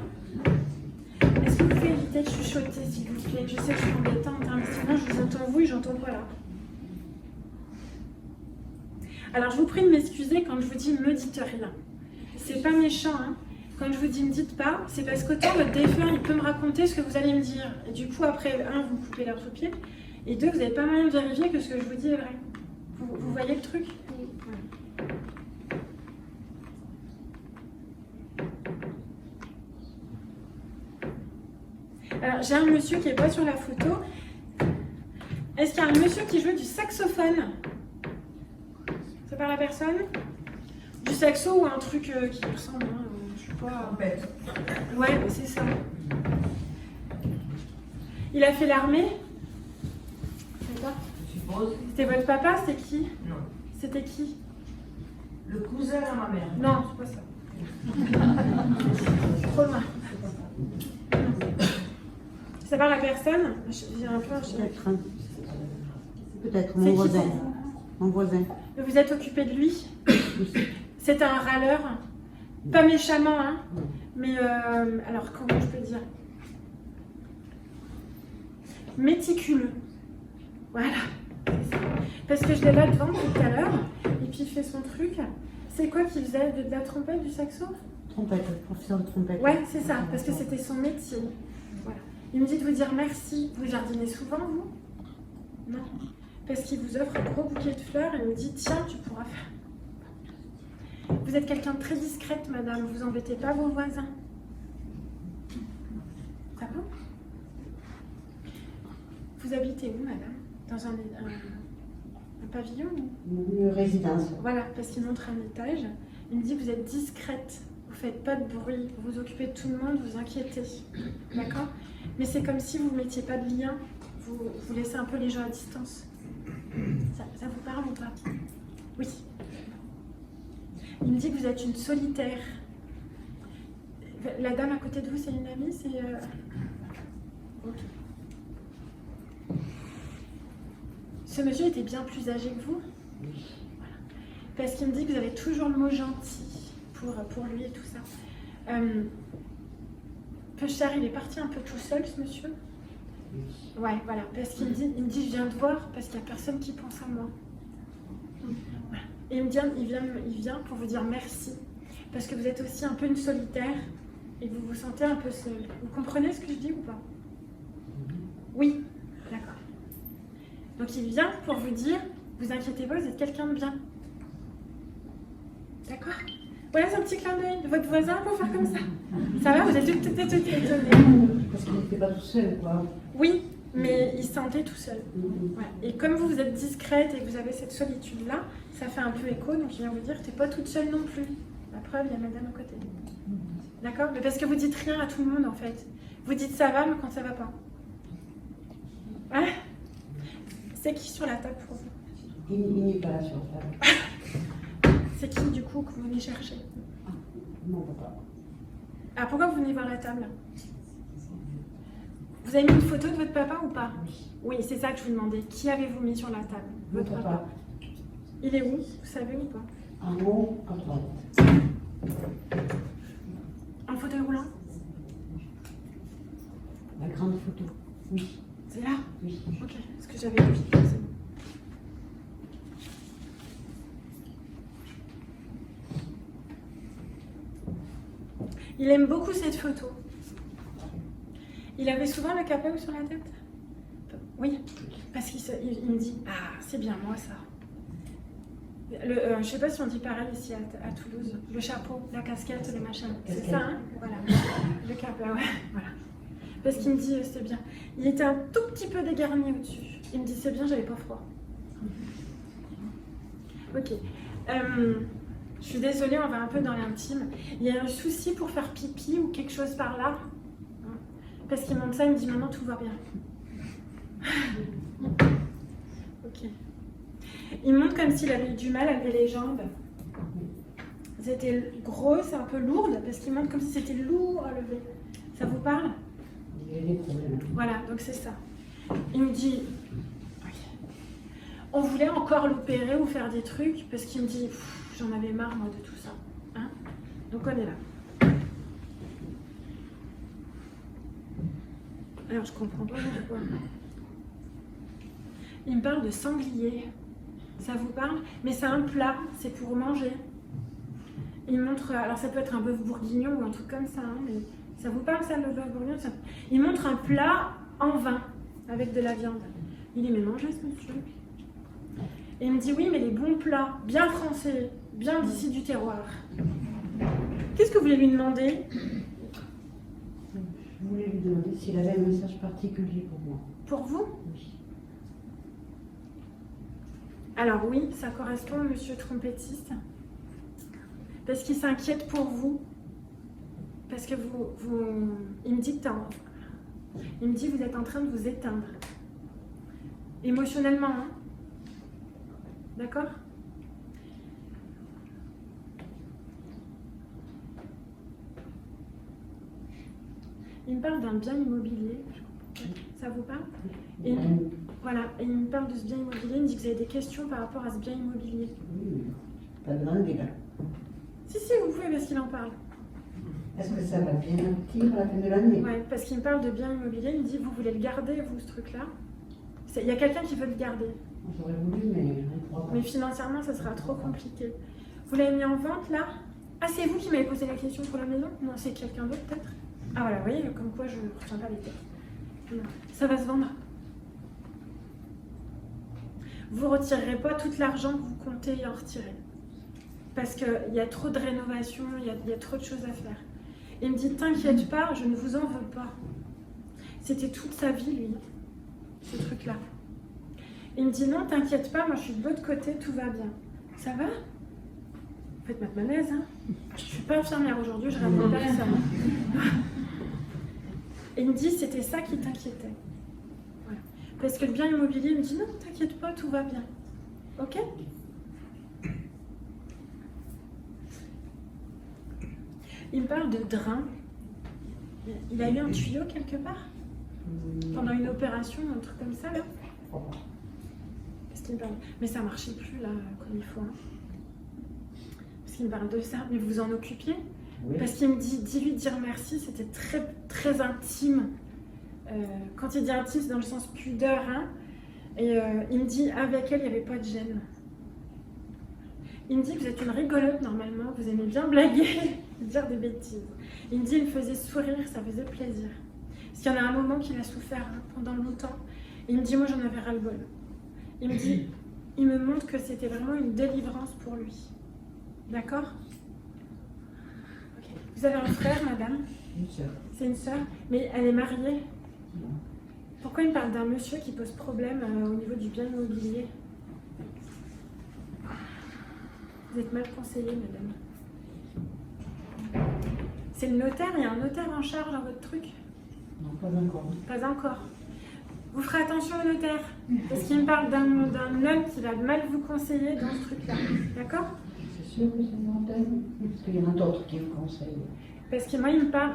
Est-ce que vous pouvez éviter de chuchoter, s'il vous plaît? Je sais que je suis embêtante, hein, mais sinon je vous entends vous et j'entends pas là. Alors je vous prie de m'excuser quand je vous dis me dites rien. C'est pas méchant, hein. Quand je vous dis me dites pas, c'est parce qu'autant votre défunt il peut me raconter ce que vous allez me dire. Et du coup après, un, vous me coupez l'herbe sous pied, et deux, vous n'avez pas moyen de vérifier que ce que je vous dis est vrai. Vous voyez le truc? Ouais. Alors, j'ai un monsieur qui est pas sur la photo. Est-ce qu'il y a un monsieur qui joue du saxophone? C'est par la personne? Du saxo ou un truc qui ressemble, hein, je sais pas. Ouais, mais c'est ça. Il a fait l'armée? C'est quoi? Je suppose. C'était votre papa? C'était qui? Non. C'était qui? Le cousin à ma mère. Non, c'est pas ça. Trop loin. C'est par la personne? J'ai un peu... Peut-être C'est mon qui, voisin. c'est ça? Mon voisin. Vous êtes occupé de lui? C'est un râleur? Pas méchamment, hein? Mais alors, comment je peux dire? Méticuleux. Voilà. C'est ça. Parce que je l'ai là devant tout à l'heure, et puis il fait son truc. C'est quoi qu'il faisait? De la trompette, du saxo? Trompette, professeur de trompette. Ouais, c'est ça, parce que c'était son métier. Voilà. Il me dit de vous dire merci. Vous jardinez souvent, vous? Non. Parce qu'il vous offre un gros bouquet de fleurs et il me dit tiens, tu pourras faire. Vous êtes quelqu'un de très discrète, madame. Vous embêtez pas vos voisins. Ça va? Vous habitez où, madame? Dans un pavillon ou... Une résidence. Voilà, parce qu'il montre un étage. Il me dit vous êtes discrète. Vous faites pas de bruit. Vous vous occupez de tout le monde. Vous inquiétez. D'accord? Mais c'est comme si vous ne mettiez pas de lien. Vous laissez un peu les gens à distance. Ça vous parle ou pas? Oui. Il me dit que vous êtes une solitaire. La dame à côté de vous, c'est une amie? C'est... Ok. Ce monsieur était bien plus âgé que vous? Voilà. Parce qu'il me dit que vous avez toujours le mot gentil pour lui et tout ça. Peu cher, il est parti un peu tout seul, ce monsieur? Ouais, voilà. Parce qu'il me dit, je viens te voir parce qu'il n'y a personne qui pense à moi. Voilà. Et il vient pour vous dire merci. Parce que vous êtes aussi un peu une solitaire et vous vous sentez un peu seule. Vous comprenez ce que je dis ou pas? Oui, d'accord. Donc il vient pour vous dire, vous inquiétez pas, vous êtes quelqu'un de bien. D'accord? Voilà, c'est un petit clin d'œil de votre voisin pour faire comme ça. Ça va? Vous êtes tout étonnés. Parce qu'il n'était pas tout seul, quoi. Oui, mais il se sentait tout seul. Voilà. Et comme vous êtes discrète et que vous avez cette solitude-là, ça fait un peu écho, donc il vient vous dire que tu n'es pas toute seule non plus. La preuve, il y a madame à côté. D'accord? Mais parce que vous dites rien à tout le monde, en fait. Vous dites ça va, mais quand ça va pas. Ouais? C'est qui sur la table pour vous? Il n'est pas là sur la table. C'est qui, du coup, que vous venez chercher? Mon papa. Ah, pourquoi vous venez voir la table? Vous avez mis une photo de votre papa ou pas? Oui, c'est ça que je vous demandais. Qui avez-vous mis sur la table? Mon Votre papa. Il est où? Vous savez ou pas? En haut, à droite. En fauteuil roulant? La grande photo. Oui. C'est là? Oui. Ok, ce que j'avais vu. C'est bon. Il aime beaucoup cette photo. Il avait souvent le capot sur la tête? Oui, parce qu'il me dit, ah, c'est bien moi ça. Je ne sais pas si on dit pareil ici à Toulouse. Le chapeau, la casquette, le machin. C'est ça, hein? Voilà. Le capot, ouais, voilà. Parce qu'il me dit, c'est bien. Il était un tout petit peu dégarni au-dessus. Il me dit, c'est bien, j'avais pas froid. Ok. Je suis désolée, on va un peu dans l'intime. Il y a un souci pour faire pipi ou quelque chose par là? Parce qu'il montre ça, il me dit, maintenant tout va bien. Ok. Il montre comme s'il avait eu du mal à lever les jambes. C'était grosse, un peu lourde, parce qu'il montre comme si c'était lourd à lever. Ça vous parle? Il y a des problèmes. Voilà, donc c'est ça. Il me dit, on voulait encore l'opérer ou faire des trucs, parce qu'il me dit, j'en avais marre moi de tout ça. Hein, donc on est là. Alors je comprends pas pourquoi. Il me parle de sanglier. Ça vous parle? Mais c'est un plat, c'est pour manger. Il montre, alors ça peut être un bœuf bourguignon ou un truc comme ça, hein, mais ça vous parle ça, le bœuf bourguignon? Il montre un plat en vin avec de la viande. Il dit, mais mangez ce monsieur. Et il me dit, oui, mais les bons plats, bien français, bien d'ici du terroir. Qu'est-ce que vous voulez lui demander? Je voulais lui demander s'il avait un message particulier pour moi. Pour vous? Oui. Alors oui, ça correspond au monsieur trompettiste. Parce qu'il s'inquiète pour vous. Parce que il me dit que il me dit vous êtes en train de vous éteindre. Émotionnellement, hein? D'accord? Il me parle d'un bien immobilier. Ça vous parle? Et voilà, et il me parle de ce bien immobilier. Il me dit que vous avez des questions par rapport à ce bien immobilier. Oui, pas de langue là. Si, vous pouvez parce qu'il en parle. Est-ce que ça va bien aboutir à la fin de l'année? Ouais, parce qu'il me parle de bien immobilier. Il me dit vous voulez le garder, vous, ce truc-là? Il y a quelqu'un qui veut le garder. J'aurais voulu, mais je ne crois pas. Mais financièrement, ça sera trop compliqué. Vous l'avez mis en vente, là? Ah, c'est vous qui m'avez posé la question pour la maison? Non, c'est quelqu'un d'autre, peut-être? Ah, voilà, vous voyez, comme quoi je ne retiens pas les têtes. Non. Ça va se vendre. Vous ne retirerez pas tout l'argent que vous comptez en retirer. Parce qu'il y a trop de rénovation, il y a trop de choses à faire. Il me dit, t'inquiète pas, je ne vous en veux pas. C'était toute sa vie, lui, ce truc-là. Il me dit, non, t'inquiète pas, moi je suis de l'autre côté, tout va bien. Ça va? Vous faites mettre malaise, hein? Je ne suis pas infirmière aujourd'hui, je réponds personne. Et il me dit, c'était ça qui t'inquiétait. Voilà. Parce que le bien immobilier, il me dit, non, t'inquiète pas, tout va bien. Ok? Il me parle de drain. Il a eu un tuyau quelque part? Pendant une opération, un truc comme ça, là? Parce qu'il me parle... Mais ça marchait plus, là, comme il faut. Hein. Parce qu'il me parle de ça. Mais vous vous en occupiez? Oui. Parce qu'il me dit, dis-lui dire merci, c'était très, très intime. Quand il dit intime, c'est dans le sens pudeur. Hein. Et il me dit, avec elle, il n'y avait pas de gêne. Il me dit que vous êtes une rigolote, normalement. Vous aimez bien blaguer, dire des bêtises. Il me dit, il me faisait sourire, ça faisait plaisir. Parce qu'il y en a un moment qu'il a souffert hein, pendant longtemps. Il me dit, moi, j'en avais ras-le-bol. Il me dit, il me montre que c'était vraiment une délivrance pour lui. D'accord? Okay. Vous avez un frère, madame? Une sœur. C'est une sœur? Mais elle est mariée? Non. Pourquoi il me parle d'un monsieur qui pose problème au niveau du bien immobilier? Vous êtes mal conseillée, madame. C'est le notaire? Il y a un notaire en charge dans votre truc? Non, pas encore. Pas encore. Vous ferez attention au notaire, parce qu'il me parle d'un homme qui va mal vous conseiller dans ce truc-là. D'accord? C'est sûr que c'est une antenne. Parce qu'il y en a d'autres qui vous conseillent. Parce que moi, il me parle...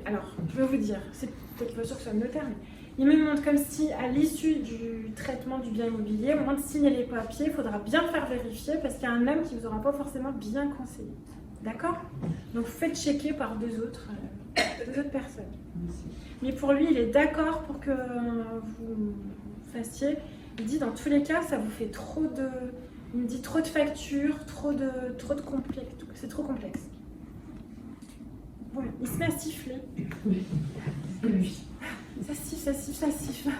Alors, je vais vous dire, c'est peut-être pas sûr que ce soit le notaire, mais il me montre comme si, à l'issue du traitement du bien immobilier, au moment de signer les papiers, il faudra bien faire vérifier, parce qu'il y a un homme qui ne vous aura pas forcément bien conseillé. D'accord? Donc, faites checker par deux autres personnes. Merci. Mais pour lui, il est d'accord pour que vous fassiez. Il dit, dans tous les cas, ça vous fait trop de... Il me dit trop de factures, trop de complexe. C'est trop complexe. Bon, il se met à siffler. C'est lui. Ça siffle, ça siffle, ça siffle.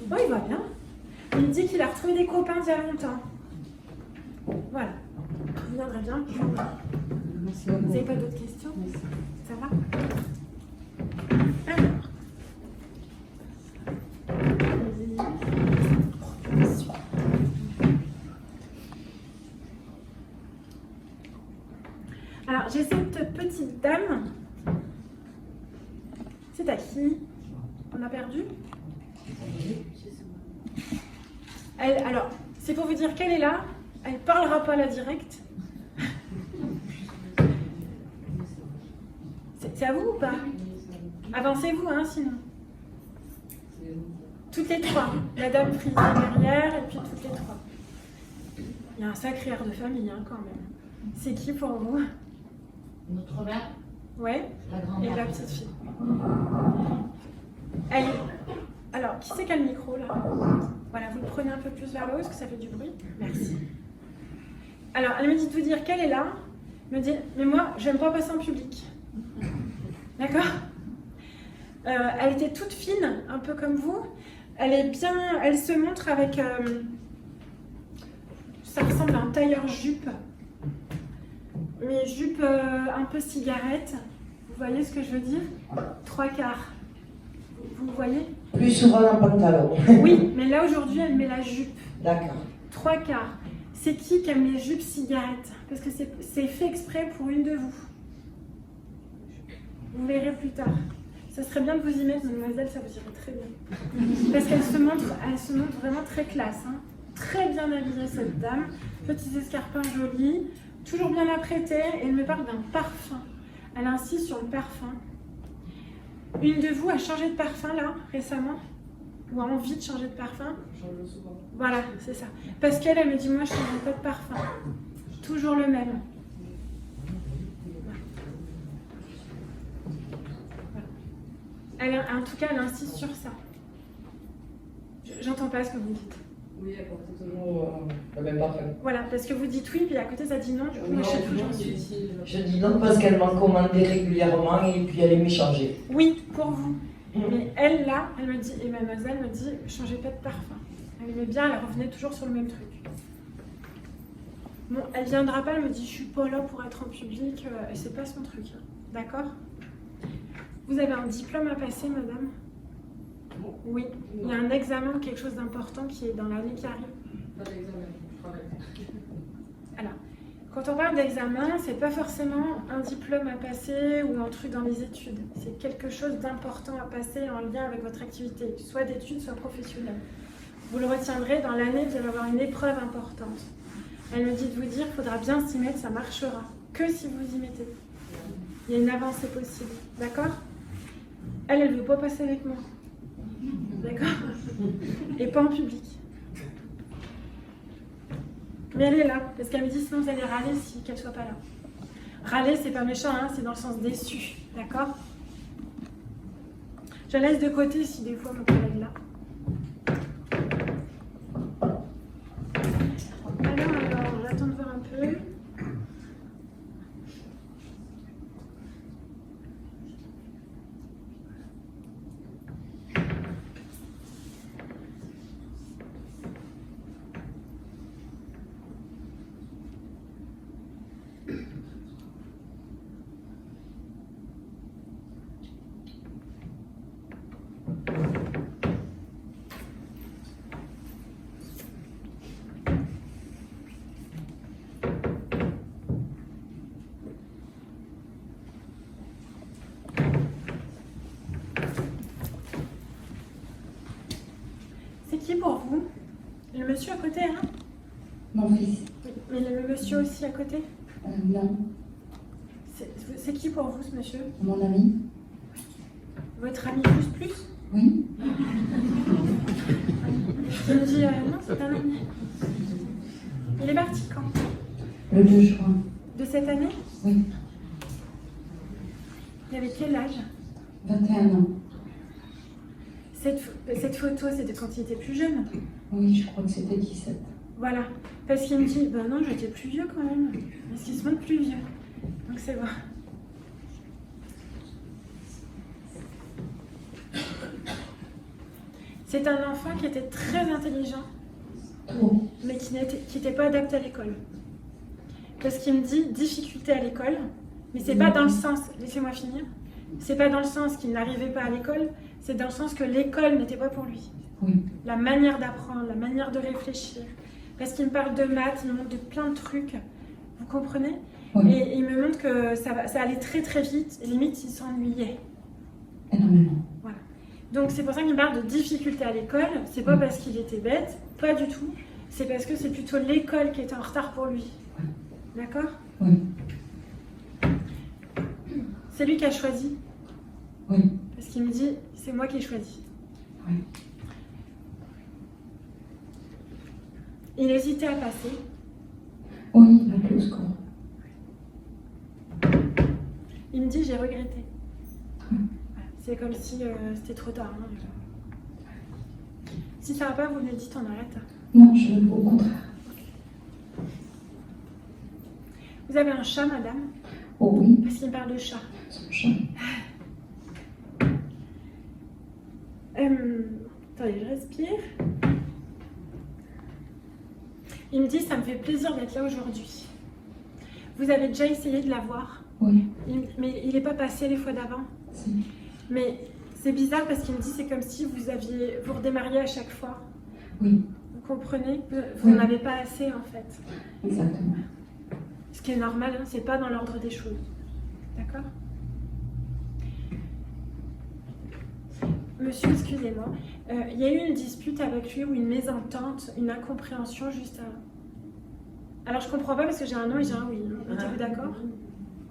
Bon, il va bien. Il me dit qu'il a retrouvé des copains il y a longtemps. Voilà. Il viendrait bien. Vous n'avez pas d'autres questions? Ça va? Alors. Alors, j'ai cette petite dame. C'est à qui? On a perdu? Elle, alors, c'est pour vous dire qu'elle est là. Elle ne parlera pas là direct. C'est à vous ou pas? Avancez-vous, hein, sinon. Toutes les trois. La dame prise derrière, et puis toutes les trois. Il y a un sacré air de famille, hein, quand même. C'est qui pour vous? Notre mère, Ouais. la Et grand-mère. la petite fille. Elle... Alors, qui c'est qui a le micro, là? Voilà, vous le prenez un peu plus vers le haut, parce que ça fait du bruit. Merci. Alors, elle me dit de vous dire qu'elle est là. Elle me dit, mais moi, j'aime pas passer en public. D'accord? Elle était toute fine, un peu comme vous. Elle est bien... Elle se montre avec... ça ressemble à un tailleur-jupe. Mais jupe un peu cigarette. Vous voyez ce que je veux dire? 3/4. Vous voyez? Plus souvent un pantalon. Oui, mais là aujourd'hui elle met la jupe. D'accord. 3/4. C'est qui aime les jupes cigarettes? Parce que c'est fait exprès pour une de vous. Vous verrez plus tard. Ça serait bien de vous y mettre, mademoiselle, ça vous irait très bien. Parce qu'elle se montre vraiment très classe. Hein. Très bien habillée cette dame. Petits escarpins jolis. Toujours bien apprêtée. Et elle me parle d'un parfum. Elle insiste sur le parfum. Une de vous a changé de parfum là, récemment? Ou a envie de changer de parfum? Voilà, c'est ça. Parce qu'elle, elle me dit, moi je ne change pas de parfum. Toujours le même. Elle, en tout cas, elle insiste sur ça. J'entends pas ce que vous dites. Oui, elle porte toujours le même parfum. Voilà, parce que vous dites oui, puis à côté ça dit non, du coup moi je sais plus où j'en suis. Je dis non parce qu'elle m'en commandait régulièrement et puis elle aimait changer. Oui, pour vous. Mais elle, là, elle me dit, et mademoiselle me dit, changez pas de parfum. Elle aimait bien, elle revenait toujours sur le même truc. Bon, elle viendra pas, elle me dit, je suis pas là pour être en public, et c'est pas son truc. Hein. D'accord? Vous avez un diplôme à passer, madame? Oui. Il y a un examen, quelque chose d'important qui est dans l'année qui arrive. Pas d'examen, je travaille. Alors, quand on parle d'examen, c'est pas forcément un diplôme à passer ou un truc dans les études. C'est quelque chose d'important à passer en lien avec votre activité, soit d'études, soit professionnelle. Vous le retiendrez, dans l'année, vous allez avoir une épreuve importante. Elle me dit de vous dire, il faudra bien s'y mettre, ça marchera. Que si vous y mettez. Il y a une avancée possible. D'accord? Elle ne veut pas passer avec moi. D'accord? Et pas en public. Mais elle est là, parce qu'elle me dit sinon vous allez râler si qu'elle soit pas là. Râler, c'est pas méchant, hein, c'est dans le sens déçu. D'accord? Je la laisse de côté si des fois mon collègue est là. Alors, j'attends de voir un peu. C'est qui pour vous? Le monsieur à côté, hein? Mon fils. Oui. Mais le monsieur aussi à côté? Non, C'est qui pour vous, ce monsieur? mon ami. Votre ami plus? Oui. Je me dis, non, c'est pas un ami. Il est parti quand? Le 2 juin. De cette année? Oui. Il avait quel âge? 21 ans. Cette photo, c'était quand il était plus jeune? Oui, je crois que c'était 17. Voilà. Parce qu'il me dit, ben non, j'étais plus vieux quand même. Est-ce qu'il se montre plus vieux? Donc c'est bon. C'est un enfant qui était très intelligent, Trop. mais qui n'était pas adapté à l'école. Parce qu'il me dit difficulté à l'école, mais c'est pas dans le sens, laissez-moi finir, c'est pas dans le sens qu'il n'arrivait pas à l'école, c'est dans le sens que l'école n'était pas pour lui. Oui. La manière d'apprendre, la manière de réfléchir. Parce qu'il me parle de maths, il me montre de plein de trucs, vous comprenez? Oui. Et il me montre que ça allait très très vite, et limite il s'ennuyait. Énormément. Voilà. Donc c'est pour ça qu'il me parle de difficulté à l'école, c'est pas parce qu'il était bête, pas du tout, c'est parce que c'est plutôt l'école qui était en retard pour lui. Oui. D'accord? Oui. C'est lui qui a choisi. Oui. Parce qu'il me dit, c'est moi qui ai choisi. Oui. Il hésitait à passer. Oui, il a plus au score. Il me dit, j'ai regretté. Oui. Voilà. C'est comme si c'était trop tard. Hein. Si ça va pas, vous me le dites, on arrête. Non, au contraire. Vous avez un chat, madame? Oh oui, Parce qu'il me parle de chat. son chat. Attendez, je respire. Il me dit, ça me fait plaisir d'être là aujourd'hui. Vous avez déjà essayé de la voir, Oui, mais il n'est pas passé les fois d'avant. si. Mais c'est bizarre parce qu'il me dit, c'est comme si vous redémarriez à chaque fois. Oui, Vous comprenez? Vous Oui. n'en avez pas assez en fait. exactement. Ce qui est normal, hein, c'est pas dans l'ordre des choses. D'accord? Monsieur, excusez-moi, il y a eu une dispute avec lui ou une mésentente, une incompréhension juste avant. Alors je comprends pas parce que j'ai un non et j'ai un oui. Êtes-vous d'accord?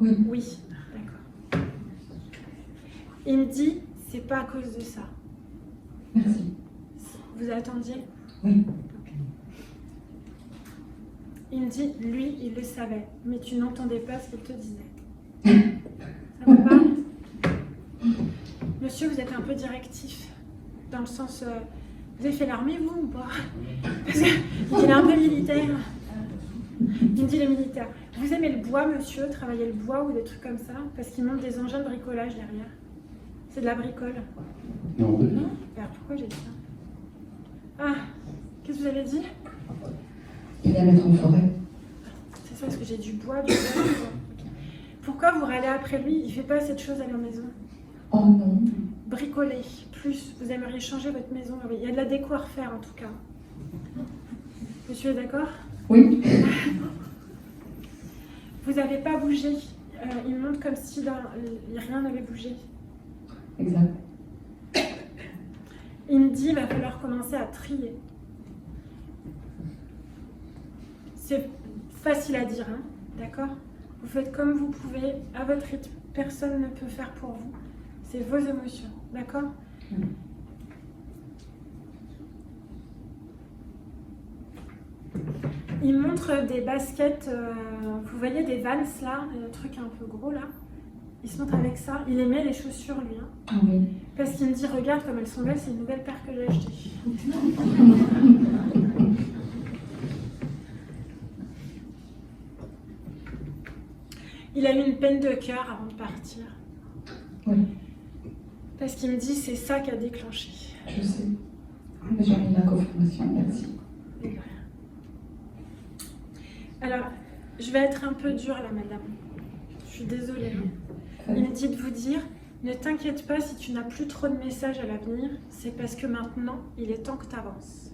Oui, Oui, d'accord. Il me dit, c'est pas à cause de ça. merci. Vous attendiez? Oui, Il me dit, lui, il le savait, mais tu n'entendais pas ce qu'il te disait. Ça vous parle? Monsieur, vous êtes un peu directif, dans le sens, vous avez fait l'armée, vous, ou pas? Parce qu'il est un peu militaire. Il me dit, les militaires, vous aimez le bois, monsieur, travailler le bois ou des trucs comme ça? Parce qu'il montre des engins de bricolage derrière. C'est de la bricole. Non, oui. Non? Alors pourquoi j'ai dit ça? Ah, qu'est-ce que vous avez dit? il aime être en forêt. C'est ça, parce que j'ai du bois, du bois. Ok. Pourquoi vous râlez après lui? Il fait pas cette chose à la maison. Oh non, Bricoler, plus, vous aimeriez changer votre maison. Oui, il y a de la déco à refaire en tout cas. Monsieur est d'accord? oui, Vous n'avez pas bougé. Il me montre comme si rien n'avait bougé. exact. Il me dit, il va falloir commencer à trier. C'est facile à dire, hein, d'accord? Vous faites comme vous pouvez, à votre rythme. Personne ne peut faire pour vous. C'est vos émotions, d'accord? Il montre des baskets, vous voyez des Vans là, un truc un peu gros là. Il se montre avec ça. Il aimait les chaussures lui, hein, Ah oui, parce qu'il me dit, regarde comme elles sont belles, c'est une nouvelle paire que j'ai achetée. Il a eu une peine de cœur avant de partir. oui, Parce qu'il me dit, c'est ça qui a déclenché. je sais. Mais j'en ai la confirmation, merci. Alors, je vais être un peu dure là, madame. Je suis désolée. Il me dit de vous dire, ne t'inquiète pas si tu n'as plus trop de messages à l'avenir, c'est parce que maintenant, il est temps que tu avances.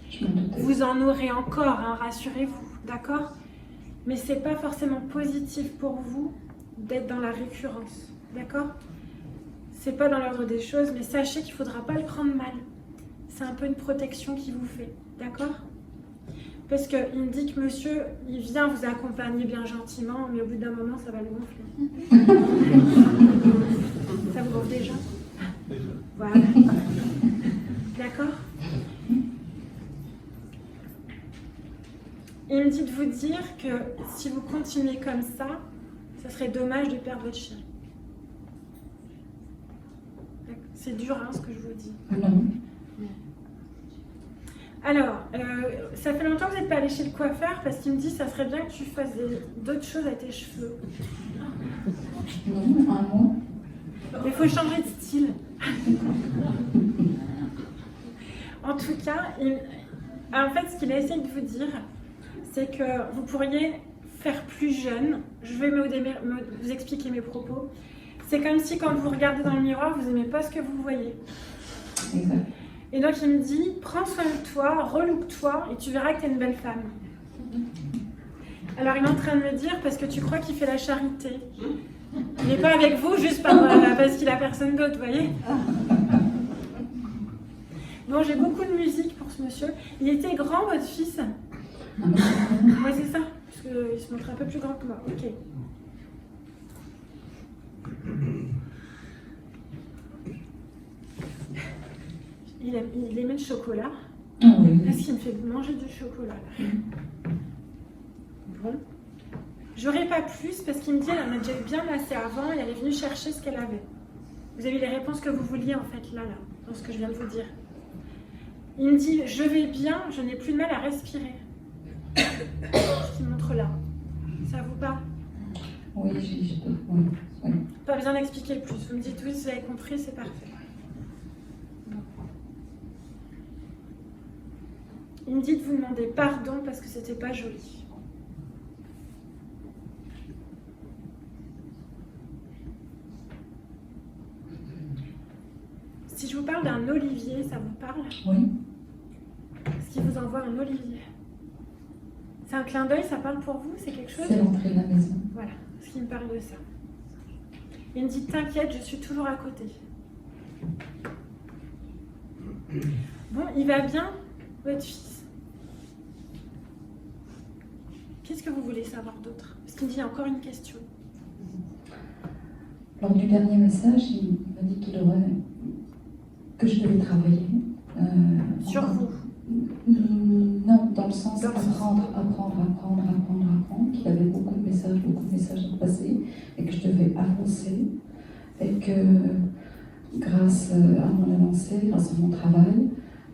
Je m'en doutais. Vous en aurez encore, hein, rassurez-vous, d'accord? Mais c'est pas forcément positif pour vous d'être dans la récurrence, d'accord? C'est pas dans l'ordre des choses, mais sachez qu'il faudra pas le prendre mal. C'est un peu une protection qu'il vous fait, d'accord? Parce qu'il me dit que monsieur, il vient vous accompagner bien gentiment, mais au bout d'un moment, ça va le gonfler. Ça vous gonfle déjà? Voilà. D'accord? Il me dit de vous dire que si vous continuez comme ça serait dommage de perdre votre chien. C'est dur, hein, ce que je vous dis. Non, Alors, ça fait longtemps que vous n'êtes pas allé chez le coiffeur parce qu'il me dit que ça serait bien que tu fasses d'autres choses à tes cheveux. non, un mois. Mais il faut changer de style. En tout cas, en fait, ce qu'il essaie de vous dire, c'est que vous pourriez faire plus jeune. Je vais vous expliquer mes propos. C'est comme si quand vous regardez dans le miroir, vous n'aimez pas ce que vous voyez. Exact. Et donc il me dit, prends soin de toi, relook-toi et tu verras que tu es une belle femme. Alors il est en train de me dire, parce que tu crois qu'il fait la charité. Il n'est pas avec vous juste parce qu'il a personne d'autre, vous voyez. Bon, j'ai beaucoup de musique pour ce monsieur. Il était grand, votre fils? Oui, c'est ça. Parce qu'il se montre un peu plus grand que moi. Ok. Il aimait le chocolat. Ah oui. Est-ce qu'il me fait manger du chocolat là? Bon. J'aurais pas plus parce qu'il me dit elle en a déjà eu bien assez avant et elle est venue chercher ce qu'elle avait. Vous avez les réponses que vous vouliez en fait là, dans ce que je viens de vous dire. Il me dit je vais bien, je n'ai plus de mal à respirer. Ce qu'il montre là. Ça vous parle? Oui, oui. Pas besoin d'expliquer plus. Vous me dites oui, si vous avez compris, c'est parfait. Il me dit de vous demander pardon parce que c'était pas joli. Si je vous parle d'un olivier, ça vous parle? Oui. Est-ce qu'il vous envoie un olivier? C'est un clin d'œil, ça parle pour vous? C'est quelque chose? C'est l'entrée de la maison. Voilà, ce qui me parle de ça. Il me dit t'inquiète, je suis toujours à côté. Bon, il va bien, votre fils? Qu'est-ce que vous voulez savoir d'autre? Parce qu'il me dit encore une question. Lors du dernier message, il m'a dit que je devais travailler. Sur vous? Non, dans le sens apprendre, qu'il avait beaucoup de messages à passer et que je devais avancer et que grâce à mon avancée, grâce à mon travail,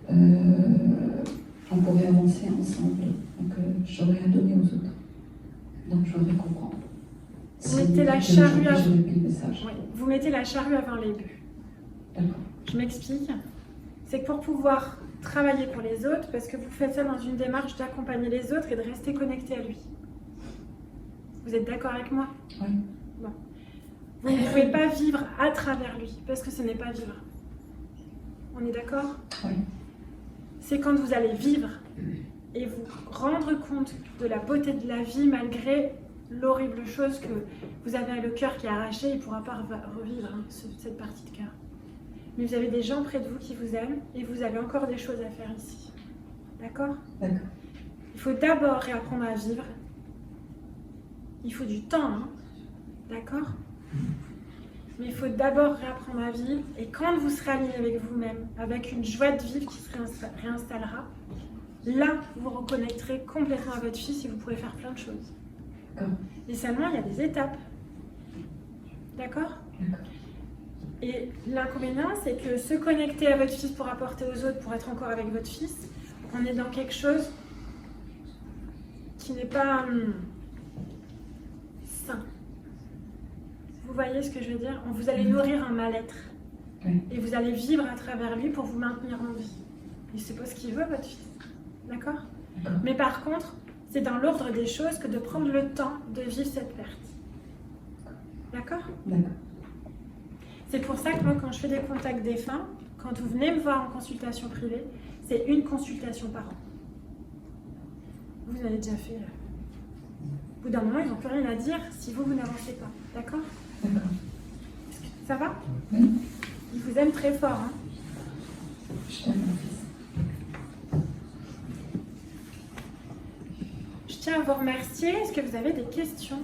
on pourrait avancer ensemble. Donc j'aurais à donner aux autres. Donc je voudrais comprendre. Vous mettez la charrue avant... le message. Oui, vous mettez la charrue avant les bœufs. D'accord. Je m'explique. C'est que pour pouvoir travailler pour les autres, parce que vous faites ça dans une démarche d'accompagner les autres et de rester connecté à lui. Vous êtes d'accord avec moi? Oui. Bon. Vous ne pouvez pas vivre à travers lui, parce que ce n'est pas vivre. On est d'accord? Oui. C'est quand vous allez vivre et vous rendre compte de la beauté de la vie malgré l'horrible chose que vous avez le cœur qui est arraché, il ne pourra pas revivre cette partie de cœur. Mais vous avez des gens près de vous qui vous aiment et vous avez encore des choses à faire ici. D'accord? D'accord. Il faut d'abord réapprendre à vivre. Il faut du temps, hein? D'accord? Mais il faut d'abord réapprendre à vivre et quand vous serez aligné avec vous-même, avec une joie de vivre qui se réinstallera, là, vous reconnecterez complètement à votre fils et vous pourrez faire plein de choses. D'accord. Et seulement, il y a des étapes. D'accord? D'accord. Et l'inconvénient, c'est que se connecter à votre fils pour apporter aux autres, pour être encore avec votre fils, on est dans quelque chose qui n'est pas sain. Vous voyez ce que je veux dire? Vous allez nourrir un mal-être. Oui. Et vous allez vivre à travers lui pour vous maintenir en vie. Et c'est pas ce qu'il veut, votre fils. D'accord? D'accord. Mais par contre, c'est dans l'ordre des choses que de prendre le temps de vivre cette perte. D'accord? D'accord. C'est pour ça que moi, quand je fais des contacts défunts, quand vous venez me voir en consultation privée, c'est une consultation par an. Vous en avez déjà fait. Au bout d'un moment, ils n'ont plus rien à dire si vous n'avancez pas. D'accord? D'accord. Ça va? Oui. Ils vous aiment très fort. Hein? Je t'aime, mon fils. Je tiens à vous remercier. Est-ce que vous avez des questions?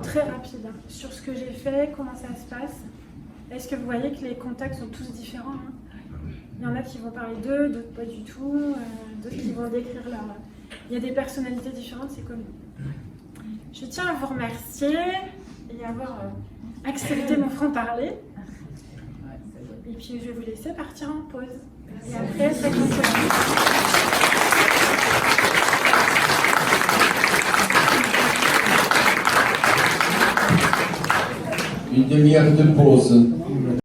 Très rapides hein, sur ce que j'ai fait, comment ça se passe. Est-ce que vous voyez que les contacts sont tous différents hein? Il y en a qui vont parler d'eux, d'autres pas du tout, d'autres qui vont décrire leur... Il y a des personnalités différentes, c'est comme... Je tiens à vous remercier et avoir accepté mon franc-parler. Et puis je vais vous laisser partir en pause. Et après, ça continue. Une demi-heure de pause.